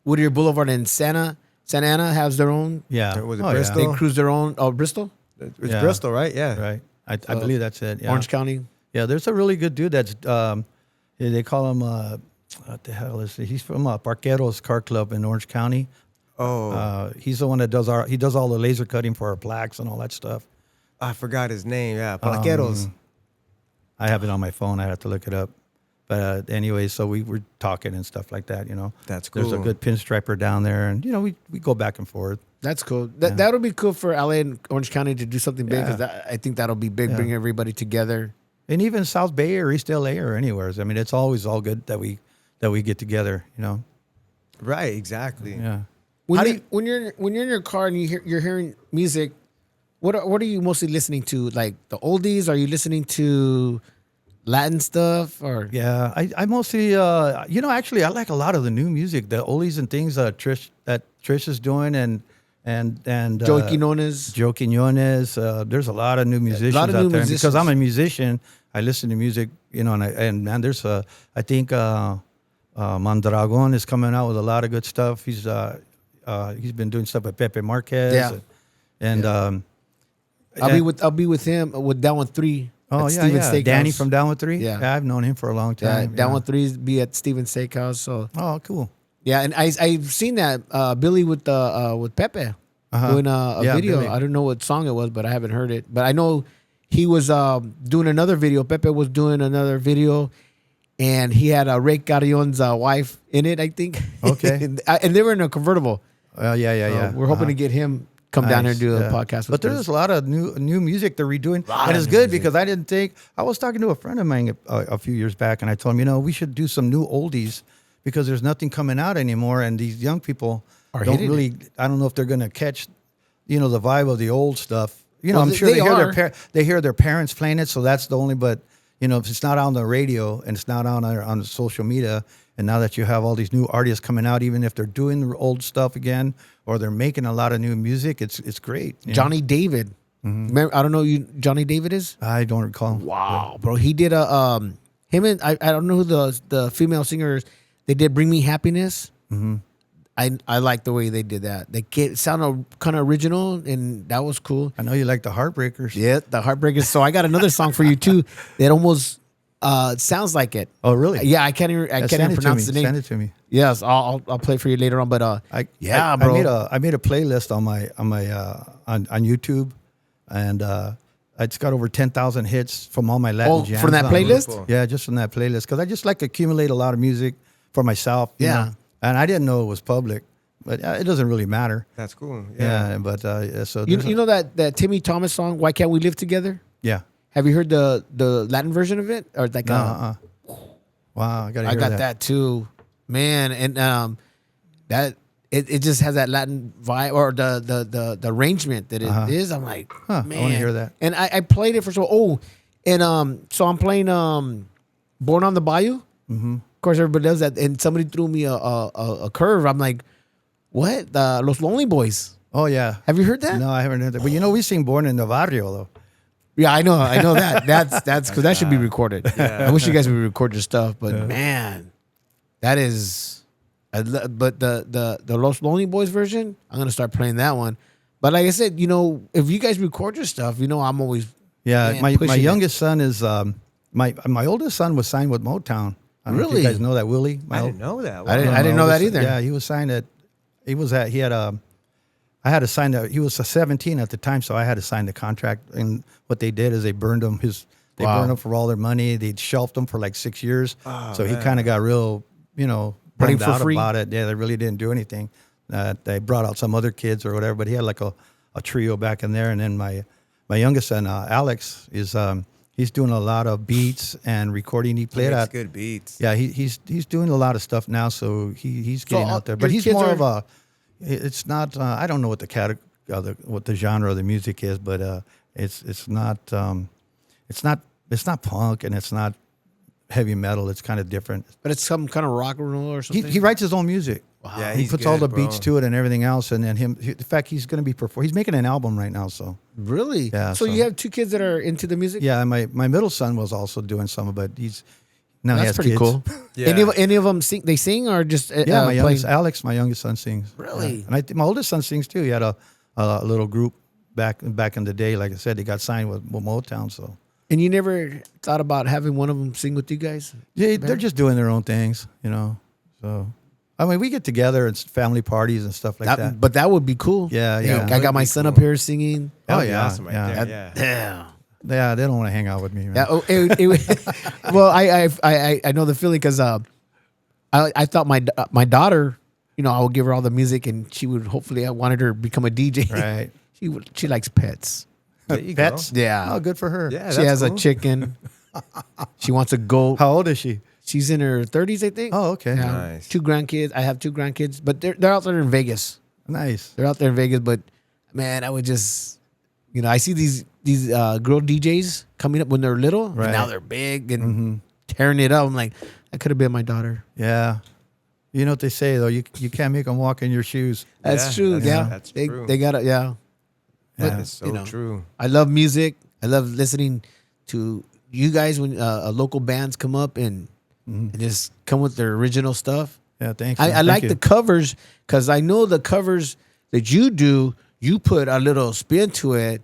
[SPEAKER 2] Whittier Boulevard, and Santa Ana has their own.
[SPEAKER 3] Yeah.
[SPEAKER 1] Was it
[SPEAKER 3] Oh,
[SPEAKER 1] Bristol?
[SPEAKER 2] They cruise their own. Oh, Bristol,
[SPEAKER 1] It's
[SPEAKER 3] Yeah.
[SPEAKER 1] Bristol, right? Yeah.
[SPEAKER 3] Right. I believe that's it. Yeah.
[SPEAKER 2] Orange County.
[SPEAKER 3] Yeah, there's a really good dude that's they call him what the hell is he? He's from Parqueros Car Club in Orange County.
[SPEAKER 1] Oh.
[SPEAKER 3] He's the one that does all the laser cutting for our plaques and all that stuff.
[SPEAKER 1] I forgot his name. Yeah, Palaqueros.
[SPEAKER 3] I have it on my phone. I have to look it up. But anyway, so we were talking and stuff like that, you know.
[SPEAKER 1] That's cool.
[SPEAKER 3] There's a good pinstriper down there, and, you know, we go back and forth.
[SPEAKER 2] That's cool. That'll be cool for LA and Orange County to do something big, because I think that'll be big, bring everybody together.
[SPEAKER 3] And even South Bay or East LA or anywhere. I mean, it's always all good that we get together, you know.
[SPEAKER 1] Right, exactly.
[SPEAKER 3] Yeah.
[SPEAKER 2] When you're in your car and you're hearing music, what are you mostly listening to? Like the oldies? Are you listening to Latin stuff? Or
[SPEAKER 3] Yeah, I mostly, you know, actually, I like a lot of the new music, the oldies and things that Trish is doing, and
[SPEAKER 2] Joey Quinones.
[SPEAKER 3] Joe Quinones. There's a lot of new musicians out there.
[SPEAKER 2] musicians.
[SPEAKER 3] Because I'm a musician, I listen to music, you know, and man, there's I think Mondragon is coming out with a lot of good stuff. He's been doing stuff with Pepe Marquez.
[SPEAKER 2] Yeah.
[SPEAKER 3] And
[SPEAKER 2] I'll be with him with Down with 3.
[SPEAKER 3] oh
[SPEAKER 2] at
[SPEAKER 3] yeah,
[SPEAKER 2] Steven's Steakhouse.
[SPEAKER 3] Danny from Down with 3.
[SPEAKER 2] Yeah.
[SPEAKER 3] I've known him for a long
[SPEAKER 2] Yeah,
[SPEAKER 3] time.
[SPEAKER 2] Down with 3 be at Steven's Steakhouse. So
[SPEAKER 3] Oh, cool.
[SPEAKER 2] yeah, and I've seen that Billy with Pepe doing a video.
[SPEAKER 3] Billy.
[SPEAKER 2] I don't know what song it was, but I haven't heard it. But I know he was doing another video. Pepe was doing another video, and he had Ray Carrion's wife in it, I think.
[SPEAKER 3] Okay.
[SPEAKER 2] and they were in a convertible.
[SPEAKER 3] Yeah.
[SPEAKER 2] We're hoping to get him come down here and do a podcast with
[SPEAKER 3] But there's
[SPEAKER 2] us.
[SPEAKER 3] a lot of new music they're redoing, and it's good because I was talking to a friend of mine a few years back, and I told him, you know, we should do some new oldies because there's nothing coming out anymore, and these young people don't really. I don't know if they're going to catch, you know, the vibe of the old stuff. You know,
[SPEAKER 2] Well,
[SPEAKER 3] I'm sure
[SPEAKER 2] they
[SPEAKER 3] hear their parents playing it, so that's the only. But you know, if it's not on the radio and it's not on social media, and now that you have all these new artists coming out, even if they're doing the old stuff again or they're making a lot of new music, it's great.
[SPEAKER 2] Johnny David. Remember, I don't know who Johnny David is.
[SPEAKER 3] I don't recall.
[SPEAKER 2] Wow, bro, he did him and I don't know who the female singers. They did "Bring Me Happiness." I like the way they did that. It sounded kind of original, and that was cool.
[SPEAKER 3] I know you like the Heartbreakers.
[SPEAKER 2] Yeah, the Heartbreakers. So I got another song for you too that almost sounds like it.
[SPEAKER 3] Oh, really?
[SPEAKER 2] Yeah, I can't even pronounce the name.
[SPEAKER 3] Send it to me.
[SPEAKER 2] Yes, I'll play it for you later on. But bro,
[SPEAKER 3] I made a playlist on YouTube, and it's got over 10,000 hits from all my Latin jams.
[SPEAKER 2] From that playlist?
[SPEAKER 1] Beautiful.
[SPEAKER 3] Yeah, just from that playlist, because I just like to accumulate a lot of music for myself. you
[SPEAKER 2] Yeah.
[SPEAKER 3] know. And I didn't know it was public, but it doesn't really matter.
[SPEAKER 1] That's cool.
[SPEAKER 3] Yeah, but so
[SPEAKER 2] You know that Timmy Thomas song, "Why Can't We Live Together"?
[SPEAKER 3] yeah.
[SPEAKER 2] Have you heard the Latin version of it, or like?
[SPEAKER 3] Wow, I gotta
[SPEAKER 2] I
[SPEAKER 3] hear
[SPEAKER 2] got
[SPEAKER 3] that.
[SPEAKER 2] that too, man, and that it just has that Latin vibe, or the arrangement that it is. I'm like,
[SPEAKER 3] Huh,
[SPEAKER 2] man,
[SPEAKER 3] I wanna hear that.
[SPEAKER 2] And I played it for so I'm playing "Born on the Bayou." Mm-hmm. Of course, everybody does that, and somebody threw me a curve. I'm like, what? Los Lonely Boys.
[SPEAKER 3] Oh yeah.
[SPEAKER 2] Have you heard that?
[SPEAKER 3] No, I haven't heard that. But you know, we sing "Born in the Barrio" though.
[SPEAKER 2] Yeah, I know that. That's because that should be recorded. I wish you guys would record your stuff, but man, that is. But the Los Lonely Boys version, I'm gonna start playing that one. But like I said, you know, if you guys record your stuff, you know, I'm always
[SPEAKER 3] My
[SPEAKER 2] pushing
[SPEAKER 3] youngest son is my oldest son was signed with Motown. I don't know if
[SPEAKER 2] Really?
[SPEAKER 3] you guys know that, Willy.
[SPEAKER 1] I didn't know that.
[SPEAKER 2] I didn't know that either.
[SPEAKER 3] Yeah, he was signed at. I had to sign that. He was 17 at the time, so I had to sign the contract. And what they did is they burned him. They burned him for all their money. They shelved him for like 6 years. So he kind of got real, bummed out about it. Yeah, they really didn't do anything. They brought out some other kids or whatever, but he had like a trio back in there. And then my youngest son, Alex, is he's doing a lot of beats and recording. He played
[SPEAKER 1] Makes
[SPEAKER 3] at
[SPEAKER 1] good beats.
[SPEAKER 3] Yeah, he's doing a lot of stuff now. So he's getting out there, but he's more of a. It's not. I don't know what what the genre of the music is, but it's not. It's not punk and it's not heavy metal. It's kind of different.
[SPEAKER 2] But it's some kind of rock and roll or something.
[SPEAKER 3] He writes his own music.
[SPEAKER 2] Wow.
[SPEAKER 1] Yeah,
[SPEAKER 3] He
[SPEAKER 1] he's
[SPEAKER 3] puts all the
[SPEAKER 1] good,
[SPEAKER 3] beats
[SPEAKER 1] bro.
[SPEAKER 3] to it and everything else, and then in fact, he's going to be he's making an album right now. So
[SPEAKER 2] Really?
[SPEAKER 3] Yeah,
[SPEAKER 2] So
[SPEAKER 3] so-
[SPEAKER 2] you have two kids that are into the music?
[SPEAKER 3] yeah, my middle son was also doing some, but he's now he
[SPEAKER 2] That's
[SPEAKER 3] has
[SPEAKER 2] pretty
[SPEAKER 3] kids.
[SPEAKER 2] cool.
[SPEAKER 1] Yeah.
[SPEAKER 2] Any of them sing? They sing or just
[SPEAKER 3] Yeah, my youngest
[SPEAKER 2] playing?
[SPEAKER 3] Alex, my youngest son sings.
[SPEAKER 2] Really?
[SPEAKER 3] Yeah. And my oldest son sings too. He had a little group back in the day. Like I said, he got signed with Motown. So
[SPEAKER 2] And you never thought about having one of them sing with you guys?
[SPEAKER 3] yeah, they're just doing their own things, So I mean, we get together at family parties and stuff like that.
[SPEAKER 2] But that would be cool.
[SPEAKER 3] Yeah, yeah.
[SPEAKER 2] I got my son up here singing.
[SPEAKER 3] Oh,
[SPEAKER 1] That'd be
[SPEAKER 3] yeah,
[SPEAKER 1] awesome right
[SPEAKER 3] yeah.
[SPEAKER 1] there. Yeah.
[SPEAKER 2] Damn.
[SPEAKER 3] Yeah, they don't want to hang out with me, man.
[SPEAKER 2] Yeah. Well, I know the feeling because I thought my daughter, I would give her all the music and she would hopefully I wanted her to become a DJ.
[SPEAKER 3] Right.
[SPEAKER 2] She likes pets.
[SPEAKER 1] There you
[SPEAKER 3] Pets?
[SPEAKER 1] go.
[SPEAKER 2] Yeah.
[SPEAKER 3] Oh, good for her.
[SPEAKER 1] Yeah,
[SPEAKER 2] She
[SPEAKER 1] that's
[SPEAKER 2] has a
[SPEAKER 1] cool.
[SPEAKER 2] chicken. She wants a goat.
[SPEAKER 3] How old is she?
[SPEAKER 2] She's in her 30s, I think.
[SPEAKER 3] Oh, okay.
[SPEAKER 2] Yeah.
[SPEAKER 1] Nice.
[SPEAKER 2] 2 grandkids. I have 2 grandkids, but they're out there in Vegas.
[SPEAKER 3] Nice.
[SPEAKER 2] They're out there in Vegas, but man, I would just, I see these girl DJs coming up when they're little,
[SPEAKER 3] Right.
[SPEAKER 2] and now they're big and tearing it up. I'm like, that could have been my daughter.
[SPEAKER 3] Yeah. You know what they say, though? You can't make them walk in your shoes.
[SPEAKER 2] That's
[SPEAKER 1] Yeah,
[SPEAKER 2] true.
[SPEAKER 1] that's-
[SPEAKER 2] Yeah,
[SPEAKER 1] that's
[SPEAKER 2] they
[SPEAKER 1] true.
[SPEAKER 2] they got it. Yeah, but,
[SPEAKER 1] That is so true.
[SPEAKER 2] I love music. I love listening to you guys when local bands come up and just come with their original stuff.
[SPEAKER 3] Yeah, thank you.
[SPEAKER 2] I
[SPEAKER 3] Thank
[SPEAKER 2] like
[SPEAKER 3] you.
[SPEAKER 2] the covers because I know the covers that you do. You put a little spin to it,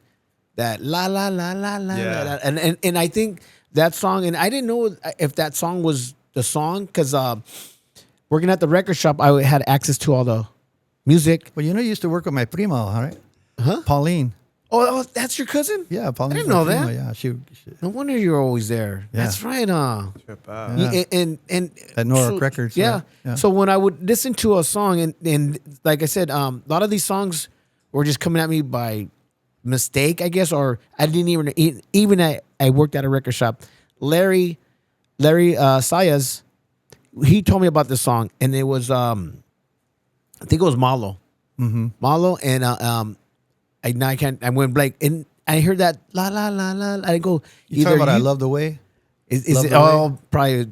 [SPEAKER 2] that la la la la la,
[SPEAKER 1] Yeah.
[SPEAKER 2] la, and I think that song. And I didn't know if that song was the song because working at the record shop, I had access to all the music.
[SPEAKER 3] Well, you used to work with my prima, all right?
[SPEAKER 2] Huh?
[SPEAKER 3] Pauline.
[SPEAKER 2] Oh, that's your cousin?
[SPEAKER 3] Yeah, Pauline.
[SPEAKER 2] didn't know that.
[SPEAKER 3] Yeah, she
[SPEAKER 2] No wonder you're always there.
[SPEAKER 3] Yeah.
[SPEAKER 2] That's right,
[SPEAKER 1] Trip out.
[SPEAKER 3] Yeah.
[SPEAKER 2] And
[SPEAKER 3] At Nora Records,
[SPEAKER 2] Yeah.
[SPEAKER 3] yeah.
[SPEAKER 2] So when I would listen to a song, and like I said, a lot of these songs were just coming at me by mistake, I guess, or I didn't even I worked at a record shop. Larry Sayas, he told me about this song, and it was I think it was Malo. Mm-hmm. Malo, and I went blank, and I heard that la la la la. I go,
[SPEAKER 3] You talking about I Love the Way?
[SPEAKER 2] Is
[SPEAKER 3] Love
[SPEAKER 2] it
[SPEAKER 3] the
[SPEAKER 2] probably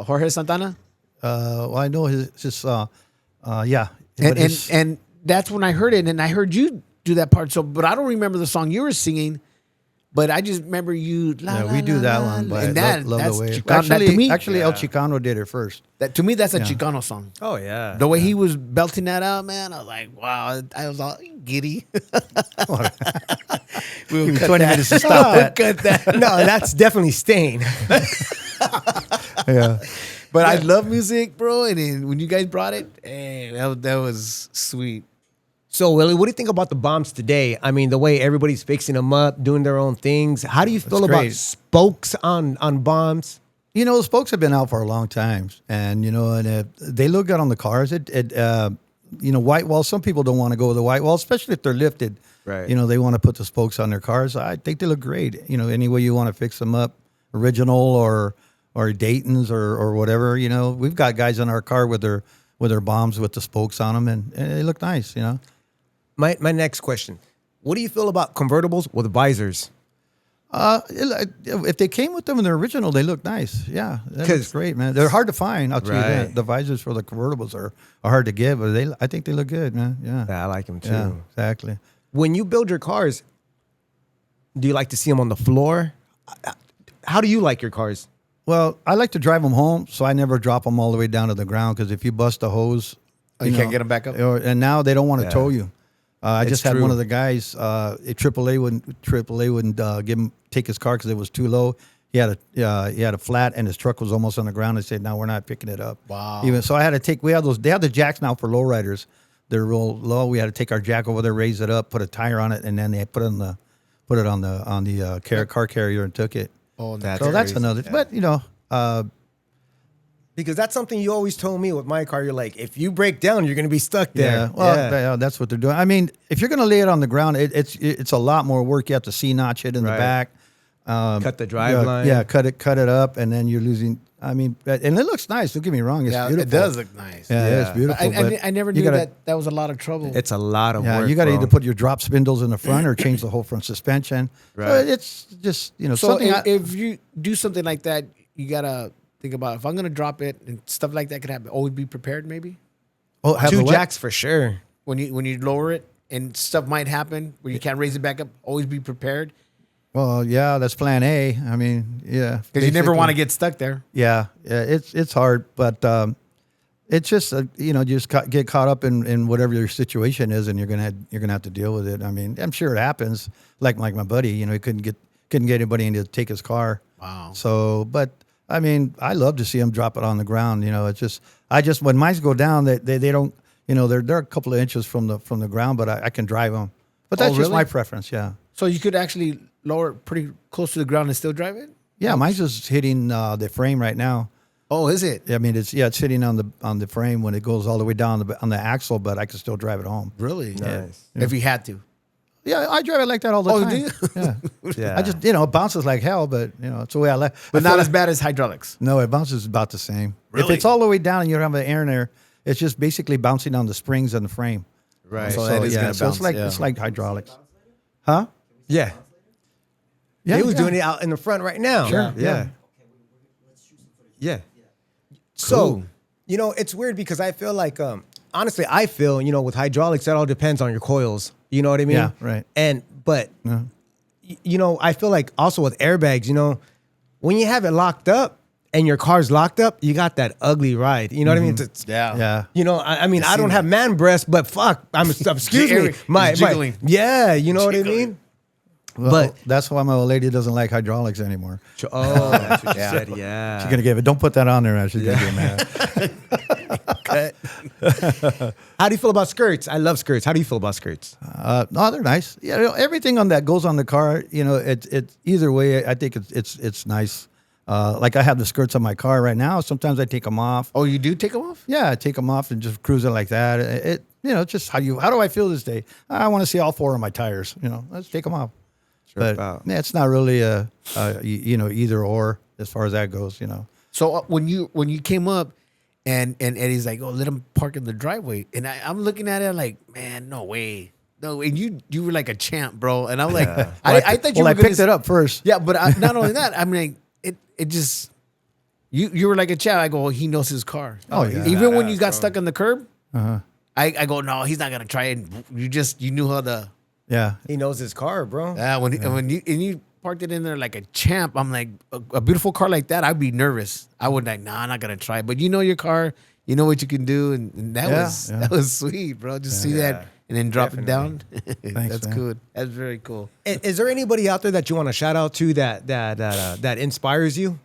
[SPEAKER 2] Jorge Santana?
[SPEAKER 3] Well, I know his yeah.
[SPEAKER 2] And
[SPEAKER 3] But his-
[SPEAKER 2] and that's when I heard it, and I heard you do that part. So, but I don't remember the song you were singing. But I just remember you. La,
[SPEAKER 3] yeah,
[SPEAKER 2] la,
[SPEAKER 3] we do
[SPEAKER 2] la,
[SPEAKER 3] that
[SPEAKER 2] la,
[SPEAKER 3] one.
[SPEAKER 2] la.
[SPEAKER 3] By
[SPEAKER 2] And that,
[SPEAKER 3] Love
[SPEAKER 2] that's
[SPEAKER 3] the Way.
[SPEAKER 2] Chicano. That to me,
[SPEAKER 3] Actually,
[SPEAKER 1] Yeah.
[SPEAKER 3] El Chicano did it first.
[SPEAKER 2] to me, that's a
[SPEAKER 3] Yeah.
[SPEAKER 2] Chicano song.
[SPEAKER 1] Oh yeah.
[SPEAKER 2] The way he was belting that out, man, I was like, wow. I was all giddy.
[SPEAKER 3] Give me 20 minutes to stop that.
[SPEAKER 2] Cut that.
[SPEAKER 1] No, that's definitely Stain.
[SPEAKER 3] Yeah.
[SPEAKER 2] But I love music, bro. And then when you guys brought it, hey, that was sweet.
[SPEAKER 1] So, Willie, what do you think about the bombs today? I mean, the way everybody's fixing them up, doing their own things. How do you feel about
[SPEAKER 3] great.
[SPEAKER 1] spokes on bombs?
[SPEAKER 3] The spokes have been out for a long time, and they look good on the cars. White wall. Some people don't want to go with the white wall, especially if they're lifted.
[SPEAKER 1] Right.
[SPEAKER 3] They want to put the spokes on their cars. I think they look great. Any way you want to fix them up, original or Dayton's or whatever. We've got guys in our car with their bombs with the spokes on them, and they look nice.
[SPEAKER 1] My next question: what do you feel about convertibles with visors?
[SPEAKER 3] If they came with them in their original, they look nice. Yeah, that
[SPEAKER 1] 'Cause-
[SPEAKER 3] looks great, man. They're hard to find. I'll tell you
[SPEAKER 1] Right.
[SPEAKER 3] that. The visors for the convertibles are hard to get, but I think they look good, man. Yeah,
[SPEAKER 1] Yeah, I like them too.
[SPEAKER 3] yeah, exactly.
[SPEAKER 1] When you build your cars, do you like to see them on the floor? How do you like your cars?
[SPEAKER 3] Well, I like to drive them home, so I never drop them all the way down to the ground because if you bust a hose,
[SPEAKER 2] You can't get 'em back up?
[SPEAKER 3] And now they don't want to
[SPEAKER 1] Yeah.
[SPEAKER 3] tow you. I
[SPEAKER 1] It's
[SPEAKER 3] just had
[SPEAKER 1] true.
[SPEAKER 3] one of the guys. AAA wouldn't take his car because it was too low. He had a flat and his truck was almost on the ground. I said, "No, we're not picking it up."
[SPEAKER 2] Wow.
[SPEAKER 3] So I had to take. We have those. They have the jacks now for lowriders. They're real low. We had to take our jack over there, raise it up, put a tire on it, and then they put it on the car carrier and took it.
[SPEAKER 2] Oh,
[SPEAKER 1] That's
[SPEAKER 3] So that's
[SPEAKER 1] crazy.
[SPEAKER 3] another.
[SPEAKER 1] Yeah.
[SPEAKER 3] But
[SPEAKER 1] Because that's something you always told me with my car. You're like, if you break down, you're going to be stuck there.
[SPEAKER 3] yeah, well, yeah, that's what they're doing. I mean, if you're going to lay it on the ground, it's a lot more work. You have to C-notch it in
[SPEAKER 1] Right.
[SPEAKER 3] the back.
[SPEAKER 1] Cut the drive line.
[SPEAKER 3] Yeah, cut it up, and then you're losing. I mean, and it looks nice. Don't get me wrong; it's
[SPEAKER 2] yeah,
[SPEAKER 3] beautiful.
[SPEAKER 2] it does look nice.
[SPEAKER 3] Yeah,
[SPEAKER 1] Yeah.
[SPEAKER 3] it's beautiful. but
[SPEAKER 2] I never
[SPEAKER 3] you
[SPEAKER 2] knew
[SPEAKER 3] gotta-
[SPEAKER 2] that was a lot of trouble.
[SPEAKER 1] It's a lot of
[SPEAKER 3] Yeah,
[SPEAKER 1] work.
[SPEAKER 3] you got to
[SPEAKER 1] bro.
[SPEAKER 3] either put your drop spindles in the front or change the whole front suspension. So
[SPEAKER 1] Right.
[SPEAKER 3] it's just
[SPEAKER 2] so
[SPEAKER 3] something.
[SPEAKER 2] if you do something like that, you gotta think about if I'm gonna drop it and stuff like that could happen. Always be prepared, maybe
[SPEAKER 3] have
[SPEAKER 1] Two
[SPEAKER 3] the what?
[SPEAKER 1] jacks for sure.
[SPEAKER 2] when you lower it and stuff might happen where you can't raise it back up. Always be prepared
[SPEAKER 3] Well, yeah, that's Plan A. I mean, yeah,
[SPEAKER 2] because you never
[SPEAKER 3] basically.
[SPEAKER 2] want to get stuck there.
[SPEAKER 3] Yeah, it's hard, but it's just just get caught up in whatever your situation is, and you're gonna have to deal with it. I mean, I'm sure it happens. Like my buddy, he couldn't get anybody in to take his car.
[SPEAKER 2] Wow.
[SPEAKER 3] So, but I mean, I love to see them drop it on the ground. You know, it's just when mines go down, they don't. You know, they're a couple of inches from the ground, but I can drive them. But that's just my preference. Yeah.
[SPEAKER 2] So you could actually lower it pretty close to the ground and still drive it?
[SPEAKER 3] Yeah, mine's just hitting the frame right now.
[SPEAKER 2] Oh, is it?
[SPEAKER 3] I mean, it's hitting on the frame when it goes all the way down on the axle, but I can still drive it home.
[SPEAKER 2] Really?
[SPEAKER 1] Nice.
[SPEAKER 2] If you had to.
[SPEAKER 3] Yeah, I drive it like that all the time.
[SPEAKER 2] Do you?
[SPEAKER 3] Yeah.
[SPEAKER 1] Yeah.
[SPEAKER 3] I just, it bounces like hell, but it's the way I like.
[SPEAKER 2] But not as bad as hydraulics.
[SPEAKER 3] No, it bounces about the same.
[SPEAKER 2] Really?
[SPEAKER 3] If it's all the way down and you don't have the air in there, it's just basically bouncing on the springs and the frame.
[SPEAKER 1] Right.
[SPEAKER 2] So that is gonna
[SPEAKER 3] so
[SPEAKER 2] bounce.
[SPEAKER 3] it's like hydraulics. Huh?
[SPEAKER 1] Yeah.
[SPEAKER 3] Yeah,
[SPEAKER 1] He was doing it out in the front right now.
[SPEAKER 3] Sure.
[SPEAKER 1] Yeah. Yeah. So, it's weird because I feel like, honestly, I feel, with hydraulics, that all depends on your coils. You know what I mean?
[SPEAKER 3] Yeah, right.
[SPEAKER 1] But I feel like also with airbags, when you have it locked up and your car's locked up, you got that ugly ride. You know what I mean? It's,
[SPEAKER 2] Yeah.
[SPEAKER 3] Yeah.
[SPEAKER 1] I don't have man breasts, but fuck, excuse me. My,
[SPEAKER 2] jiggling.
[SPEAKER 1] yeah, you know what I mean?
[SPEAKER 3] Well,
[SPEAKER 1] But-
[SPEAKER 3] that's why my old lady doesn't like hydraulics anymore.
[SPEAKER 1] Oh, that's what you said, yeah.
[SPEAKER 3] She's gonna give it. Don't put that on there. Now. She's gonna get mad.
[SPEAKER 1] How do you feel about skirts? I love skirts. How do you feel about skirts?
[SPEAKER 3] No, they're nice. Yeah, everything on that goes on the car. It's either way. I think it's nice. Like I have the skirts on my car right now. Sometimes I take them off.
[SPEAKER 2] Oh, you do take them off?
[SPEAKER 3] Yeah, I take them off and just cruise it like that. It's just how do I feel this day? I want to see all four of my tires. Let's take them off. But yeah, it's not really a either or as far as that goes.
[SPEAKER 2] So when you came up and Eddie's like, oh, let him park in the driveway, and I'm looking at it like, man, no way, no. And you were like a champ, bro. And I'm like, I thought you were
[SPEAKER 3] I
[SPEAKER 2] gonna
[SPEAKER 3] picked it up first.
[SPEAKER 2] Yeah, but not only that, I'm like, it just you were like a champ. I go, well, he knows his car.
[SPEAKER 3] Oh, yeah.
[SPEAKER 2] Even when you got stuck on the curb,
[SPEAKER 3] Uh-huh.
[SPEAKER 2] I go, no, he's not gonna try it. You knew how to.
[SPEAKER 3] Yeah.
[SPEAKER 1] He knows his car, bro.
[SPEAKER 2] When you parked it in there like a champ, I'm like, a beautiful car like that, I'd be nervous. I would like, nah, I'm not gonna try it. But you know your car, you know what you can do, and that was sweet, bro. Just see that and then drop it down.
[SPEAKER 3] Thanks,
[SPEAKER 2] That's
[SPEAKER 3] man.
[SPEAKER 2] cool. That's very cool.
[SPEAKER 1] Is there anybody out there that you want to shout out to that inspires you?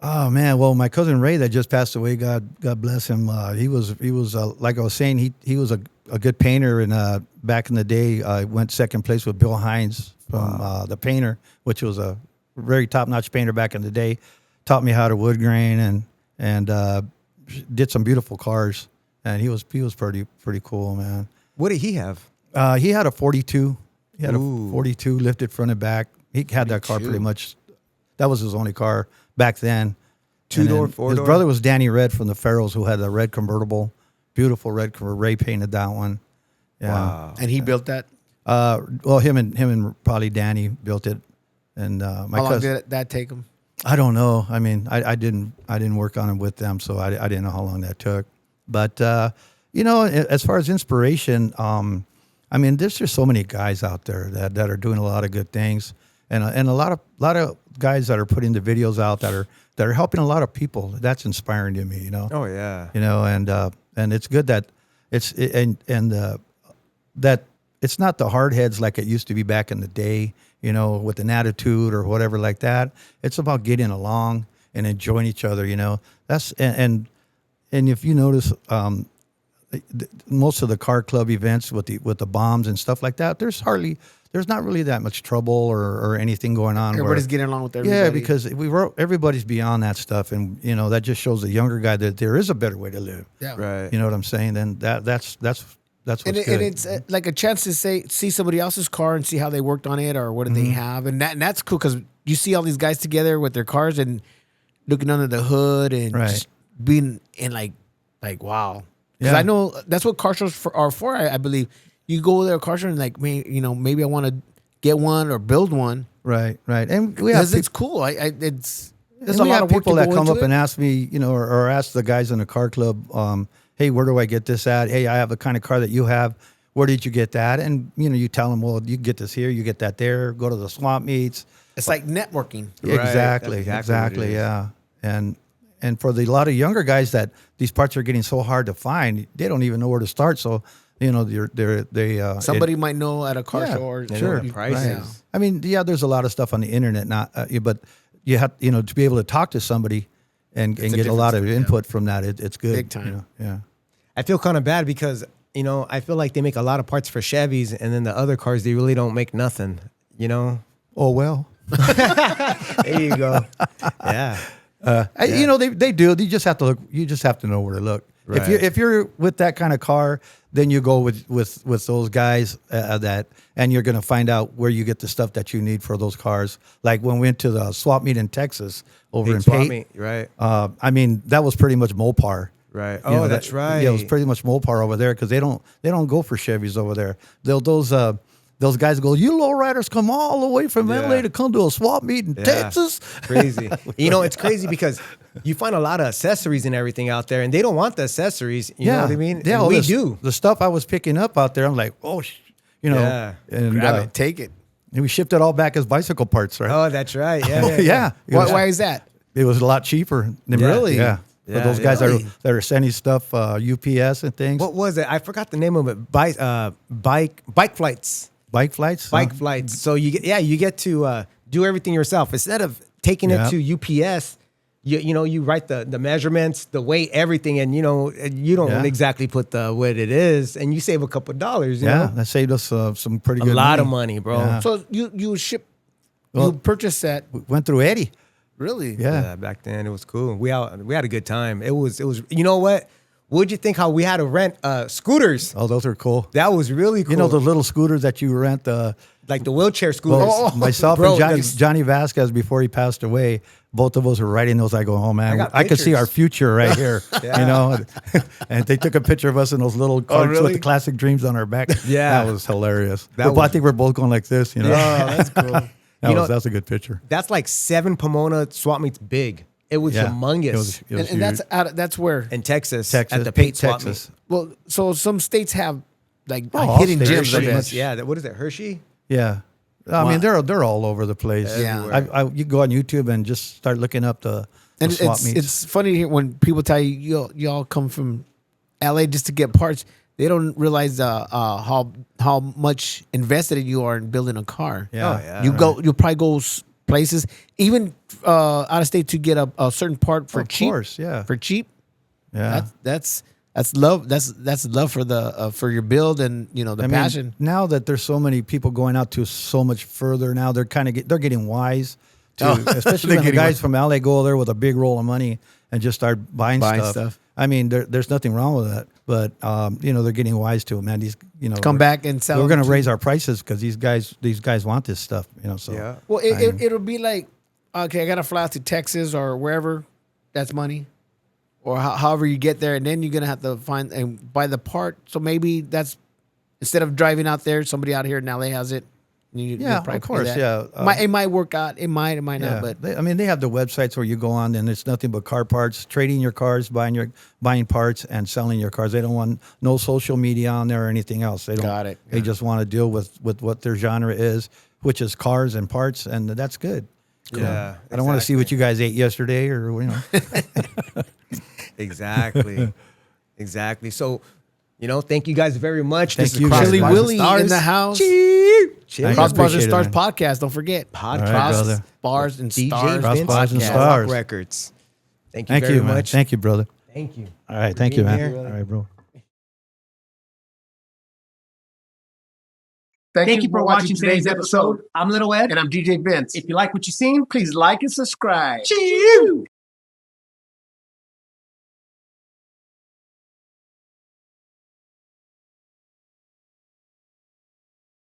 [SPEAKER 3] Oh man, well, my cousin Ray that just passed away, God bless him. He was like I was saying, he was a good painter, and back in the day, I went second place with Bill Hines from the Painter, which was a very top notch painter back in the day. Taught me how to wood grain and did some beautiful cars, and he was pretty cool, man.
[SPEAKER 1] What did he have?
[SPEAKER 3] He had a 42. He had
[SPEAKER 1] Ooh.
[SPEAKER 3] a 42 lifted front and back. He had that car pretty much. That was his only car back then.
[SPEAKER 1] Two-door,
[SPEAKER 3] And then
[SPEAKER 1] four-door?
[SPEAKER 3] His brother was Danny Red from the Pharaohs, who had a red convertible, beautiful red convertible. Ray painted that one. Yeah.
[SPEAKER 1] Wow.
[SPEAKER 2] And he built that.
[SPEAKER 3] Well, him and probably Danny built it. And my
[SPEAKER 2] How long
[SPEAKER 3] cousin,
[SPEAKER 2] did that take him?
[SPEAKER 3] I don't know. I mean, I didn't work on it with them, so I didn't know how long that took. But as far as inspiration, I mean, there's just so many guys out there that are doing a lot of good things, and a lot of guys that are putting the videos out that are helping a lot of people. That's inspiring to me.
[SPEAKER 1] Oh yeah.
[SPEAKER 3] And it's good that that it's not the hard heads like it used to be back in the day, with an attitude or whatever like that. It's about getting along and enjoying each other, That's and if you notice, most of the car club events with the bombs and stuff like that, there's not really that much trouble or anything going on.
[SPEAKER 2] Everybody's getting along with everybody.
[SPEAKER 3] Yeah, because everybody's beyond that stuff, and that just shows the younger guy that there is a better way to live.
[SPEAKER 2] Yeah.
[SPEAKER 1] Right.
[SPEAKER 3] You know what I'm saying? Then that's what's
[SPEAKER 2] And,
[SPEAKER 3] good.
[SPEAKER 2] and it's like a chance to see somebody else's car and see how they worked on it or what did they have, and that's cool because you see all these guys together with their cars and looking under the hood and
[SPEAKER 3] Right.
[SPEAKER 2] just being in like wow. Because
[SPEAKER 3] Yeah.
[SPEAKER 2] I know that's what car shows are for. I believe you go there a car show and like maybe I want to get one or build one.
[SPEAKER 3] Right. And we have
[SPEAKER 2] Because it's cool. There's
[SPEAKER 3] and
[SPEAKER 2] a
[SPEAKER 3] we
[SPEAKER 2] lot
[SPEAKER 3] have
[SPEAKER 2] of work
[SPEAKER 3] people
[SPEAKER 2] to
[SPEAKER 3] that
[SPEAKER 2] go
[SPEAKER 3] come
[SPEAKER 2] into
[SPEAKER 3] up and
[SPEAKER 2] it.
[SPEAKER 3] ask me, or ask the guys in the car club, hey, where do I get this at? Hey, I have the kind of car that you have. Where did you get that? And you tell them, well, you get this here, you get that there. Go to the swamp meets.
[SPEAKER 2] It's like networking.
[SPEAKER 1] Right.
[SPEAKER 3] Exactly.
[SPEAKER 1] That's exactly what it is.
[SPEAKER 3] Yeah. And for a lot of younger guys that these parts are getting so hard to find, they don't even know where to start. So
[SPEAKER 2] Somebody might know at a car
[SPEAKER 3] Yeah,
[SPEAKER 2] show or
[SPEAKER 1] They know
[SPEAKER 3] Sure.
[SPEAKER 1] the prices.
[SPEAKER 3] Right. I mean, there's a lot of stuff on the internet, but you have, to be able to talk to somebody and get a lot of input from that. It's good.
[SPEAKER 2] Big time.
[SPEAKER 3] Yeah.
[SPEAKER 1] I feel kind of bad because, I feel like they make a lot of parts for Chevys, and then the other cars, they really don't make nothing,
[SPEAKER 3] Oh, well.
[SPEAKER 1] There you go. Yeah.
[SPEAKER 3] They do. You just have to look. You just have to know where to look.
[SPEAKER 1] Right.
[SPEAKER 3] If you're with that kind of car, then you go with those guys and you're going to find out where you get the stuff that you need for those cars. Like when we went to the swap meet in Texas over in
[SPEAKER 1] Swap
[SPEAKER 3] Pate.
[SPEAKER 1] meet, right.
[SPEAKER 3] That was pretty much Mopar.
[SPEAKER 1] Right. Oh, that's right.
[SPEAKER 3] Yeah, it was pretty much Mopar over there because they don't go for Chevys over there. Those guys go, you lowriders come all the way from LA to come to a swap meet in Texas.
[SPEAKER 1] Crazy. It's crazy because you find a lot of accessories and everything out there, and they don't want the accessories. You know what I mean?
[SPEAKER 3] Yeah,
[SPEAKER 1] and we do.
[SPEAKER 3] The stuff I was picking up out there, I'm like, and
[SPEAKER 2] Grab it, take it.
[SPEAKER 3] and we shipped it all back as bicycle parts, right?
[SPEAKER 1] Oh, that's right. Yeah.
[SPEAKER 3] Yeah.
[SPEAKER 2] Why is that?
[SPEAKER 3] It was a lot cheeper.
[SPEAKER 2] Really?
[SPEAKER 3] Yeah. For
[SPEAKER 1] Yeah,
[SPEAKER 3] those guys
[SPEAKER 2] really?
[SPEAKER 3] that are sending stuff, UPS and things.
[SPEAKER 1] What was it? I forgot the name of it. Bike flights.
[SPEAKER 3] Bike flights?
[SPEAKER 1] Bike flights. So you get to do everything yourself instead of taking it to UPS. You write the measurements, the weight, everything, and you don't exactly put what it is, and you save a couple of dollars. You know?
[SPEAKER 3] that saved us some pretty
[SPEAKER 1] A
[SPEAKER 3] good
[SPEAKER 1] lot
[SPEAKER 3] money.
[SPEAKER 1] of money, bro.
[SPEAKER 3] Yeah.
[SPEAKER 2] So you ship,
[SPEAKER 3] Well-
[SPEAKER 2] you purchase that.
[SPEAKER 3] Went through Eddie.
[SPEAKER 2] Really?
[SPEAKER 3] Yeah.
[SPEAKER 1] Back then it was cool. We had a good time. It was. You know what? What'd you think? How we had to rent scooters?
[SPEAKER 3] Oh, those are cool.
[SPEAKER 1] That was really cool.
[SPEAKER 3] You know the little scooters that you rent.
[SPEAKER 1] Like the wheelchair scooters.
[SPEAKER 3] Well, myself
[SPEAKER 1] Bro,
[SPEAKER 3] and Johnny Vasquez, before he passed away, both of us were riding those. I go, oh man, I could see
[SPEAKER 1] pictures.
[SPEAKER 3] our future right here. And they took a picture of us in those little carts with
[SPEAKER 1] really?
[SPEAKER 3] the classic dreams on our back.
[SPEAKER 1] Yeah.
[SPEAKER 3] That was hilarious.
[SPEAKER 1] That
[SPEAKER 3] I think we're both going like this.
[SPEAKER 1] Oh, that's cool.
[SPEAKER 3] That's a good picture.
[SPEAKER 1] That's like 7 Pomona swap meets big. It was humongous.
[SPEAKER 3] It was
[SPEAKER 2] And that's where.
[SPEAKER 1] in Texas,
[SPEAKER 3] Texas,
[SPEAKER 1] at the Pate swap
[SPEAKER 3] Texas.
[SPEAKER 2] Well, so some states have like
[SPEAKER 3] all
[SPEAKER 2] hidden
[SPEAKER 3] states
[SPEAKER 2] gyms. I
[SPEAKER 3] pretty
[SPEAKER 2] guess.
[SPEAKER 3] much.
[SPEAKER 1] Yeah, what is it? Hershey?
[SPEAKER 3] Yeah. I mean, they're all over the place.
[SPEAKER 2] Yeah.
[SPEAKER 3] You go on YouTube and just start looking up the
[SPEAKER 2] And
[SPEAKER 3] swap meets.
[SPEAKER 2] it's funny to hear when people tell you y'all come from LA just to get parts. They don't realize how much invested you are in building a car.
[SPEAKER 3] Yeah.
[SPEAKER 1] Oh, yeah.
[SPEAKER 2] You'll probably go places even out of state to get a certain part for
[SPEAKER 3] Of
[SPEAKER 2] cheap.
[SPEAKER 3] course, yeah.
[SPEAKER 2] For cheap.
[SPEAKER 3] Yeah.
[SPEAKER 2] That's love. That's love for the for your build and the passion.
[SPEAKER 3] Now that there's so many people going out to so much further now, they're they're getting wise. Especially when the guys from LA go there with a big roll of money and just start buying stuff. I mean, there's nothing wrong with that, but they're getting wise to it, man. These
[SPEAKER 2] Come back and sell.
[SPEAKER 3] We're
[SPEAKER 2] them
[SPEAKER 3] going to
[SPEAKER 2] to-
[SPEAKER 3] raise our prices because these guys want this stuff. So
[SPEAKER 1] Yeah.
[SPEAKER 2] Well, it'll be like, okay, I got to fly out to Texas or wherever. That's money, or however you get there, and then you're gonna have to find and buy the part. So maybe that's instead of driving out there, somebody out here in LA has it. You'll probably
[SPEAKER 3] of course,
[SPEAKER 2] pay that.
[SPEAKER 3] yeah.
[SPEAKER 2] It might work out. It might not.
[SPEAKER 3] Yeah,
[SPEAKER 2] But
[SPEAKER 3] they have the websites where you go on and it's nothing but car parts, trading your cars, buying parts and selling your cars. They don't want no social media on there or anything else. They don't.
[SPEAKER 2] Got it.
[SPEAKER 3] They just want to deal with what their genre is, which is cars and parts, and that's good.
[SPEAKER 1] Yeah.
[SPEAKER 3] I don't want to see what you guys ate yesterday or
[SPEAKER 1] Exactly. Exactly. So, thank you guys very much.
[SPEAKER 3] Thank
[SPEAKER 1] This
[SPEAKER 3] you
[SPEAKER 1] is
[SPEAKER 3] guys.
[SPEAKER 1] Cross
[SPEAKER 2] Chili
[SPEAKER 1] Bars and
[SPEAKER 2] Willy
[SPEAKER 1] Stars.
[SPEAKER 2] in the house.
[SPEAKER 1] Chili.
[SPEAKER 2] Cross Bars and
[SPEAKER 3] appreciate it,
[SPEAKER 2] Stars
[SPEAKER 3] man.
[SPEAKER 2] podcast. Don't forget
[SPEAKER 1] Podcast.
[SPEAKER 3] brother.
[SPEAKER 2] Bars and
[SPEAKER 1] DJ
[SPEAKER 2] Stars.
[SPEAKER 3] Cross
[SPEAKER 1] Vince
[SPEAKER 3] Bars and
[SPEAKER 1] Podcast.
[SPEAKER 3] Stars.
[SPEAKER 1] Rock Records. Thank you
[SPEAKER 3] Thank
[SPEAKER 1] very
[SPEAKER 3] you, man.
[SPEAKER 1] much.
[SPEAKER 3] Thank you, brother.
[SPEAKER 1] Thank you.
[SPEAKER 3] All right, thank you,
[SPEAKER 1] being
[SPEAKER 3] man.
[SPEAKER 1] here.
[SPEAKER 3] All right, bro.
[SPEAKER 4] Thank you for watching today's episode. I'm Little Ed.
[SPEAKER 2] And I'm DJ Vince.
[SPEAKER 4] If you like what you've seen, please like and subscribe.
[SPEAKER 1] Cheers.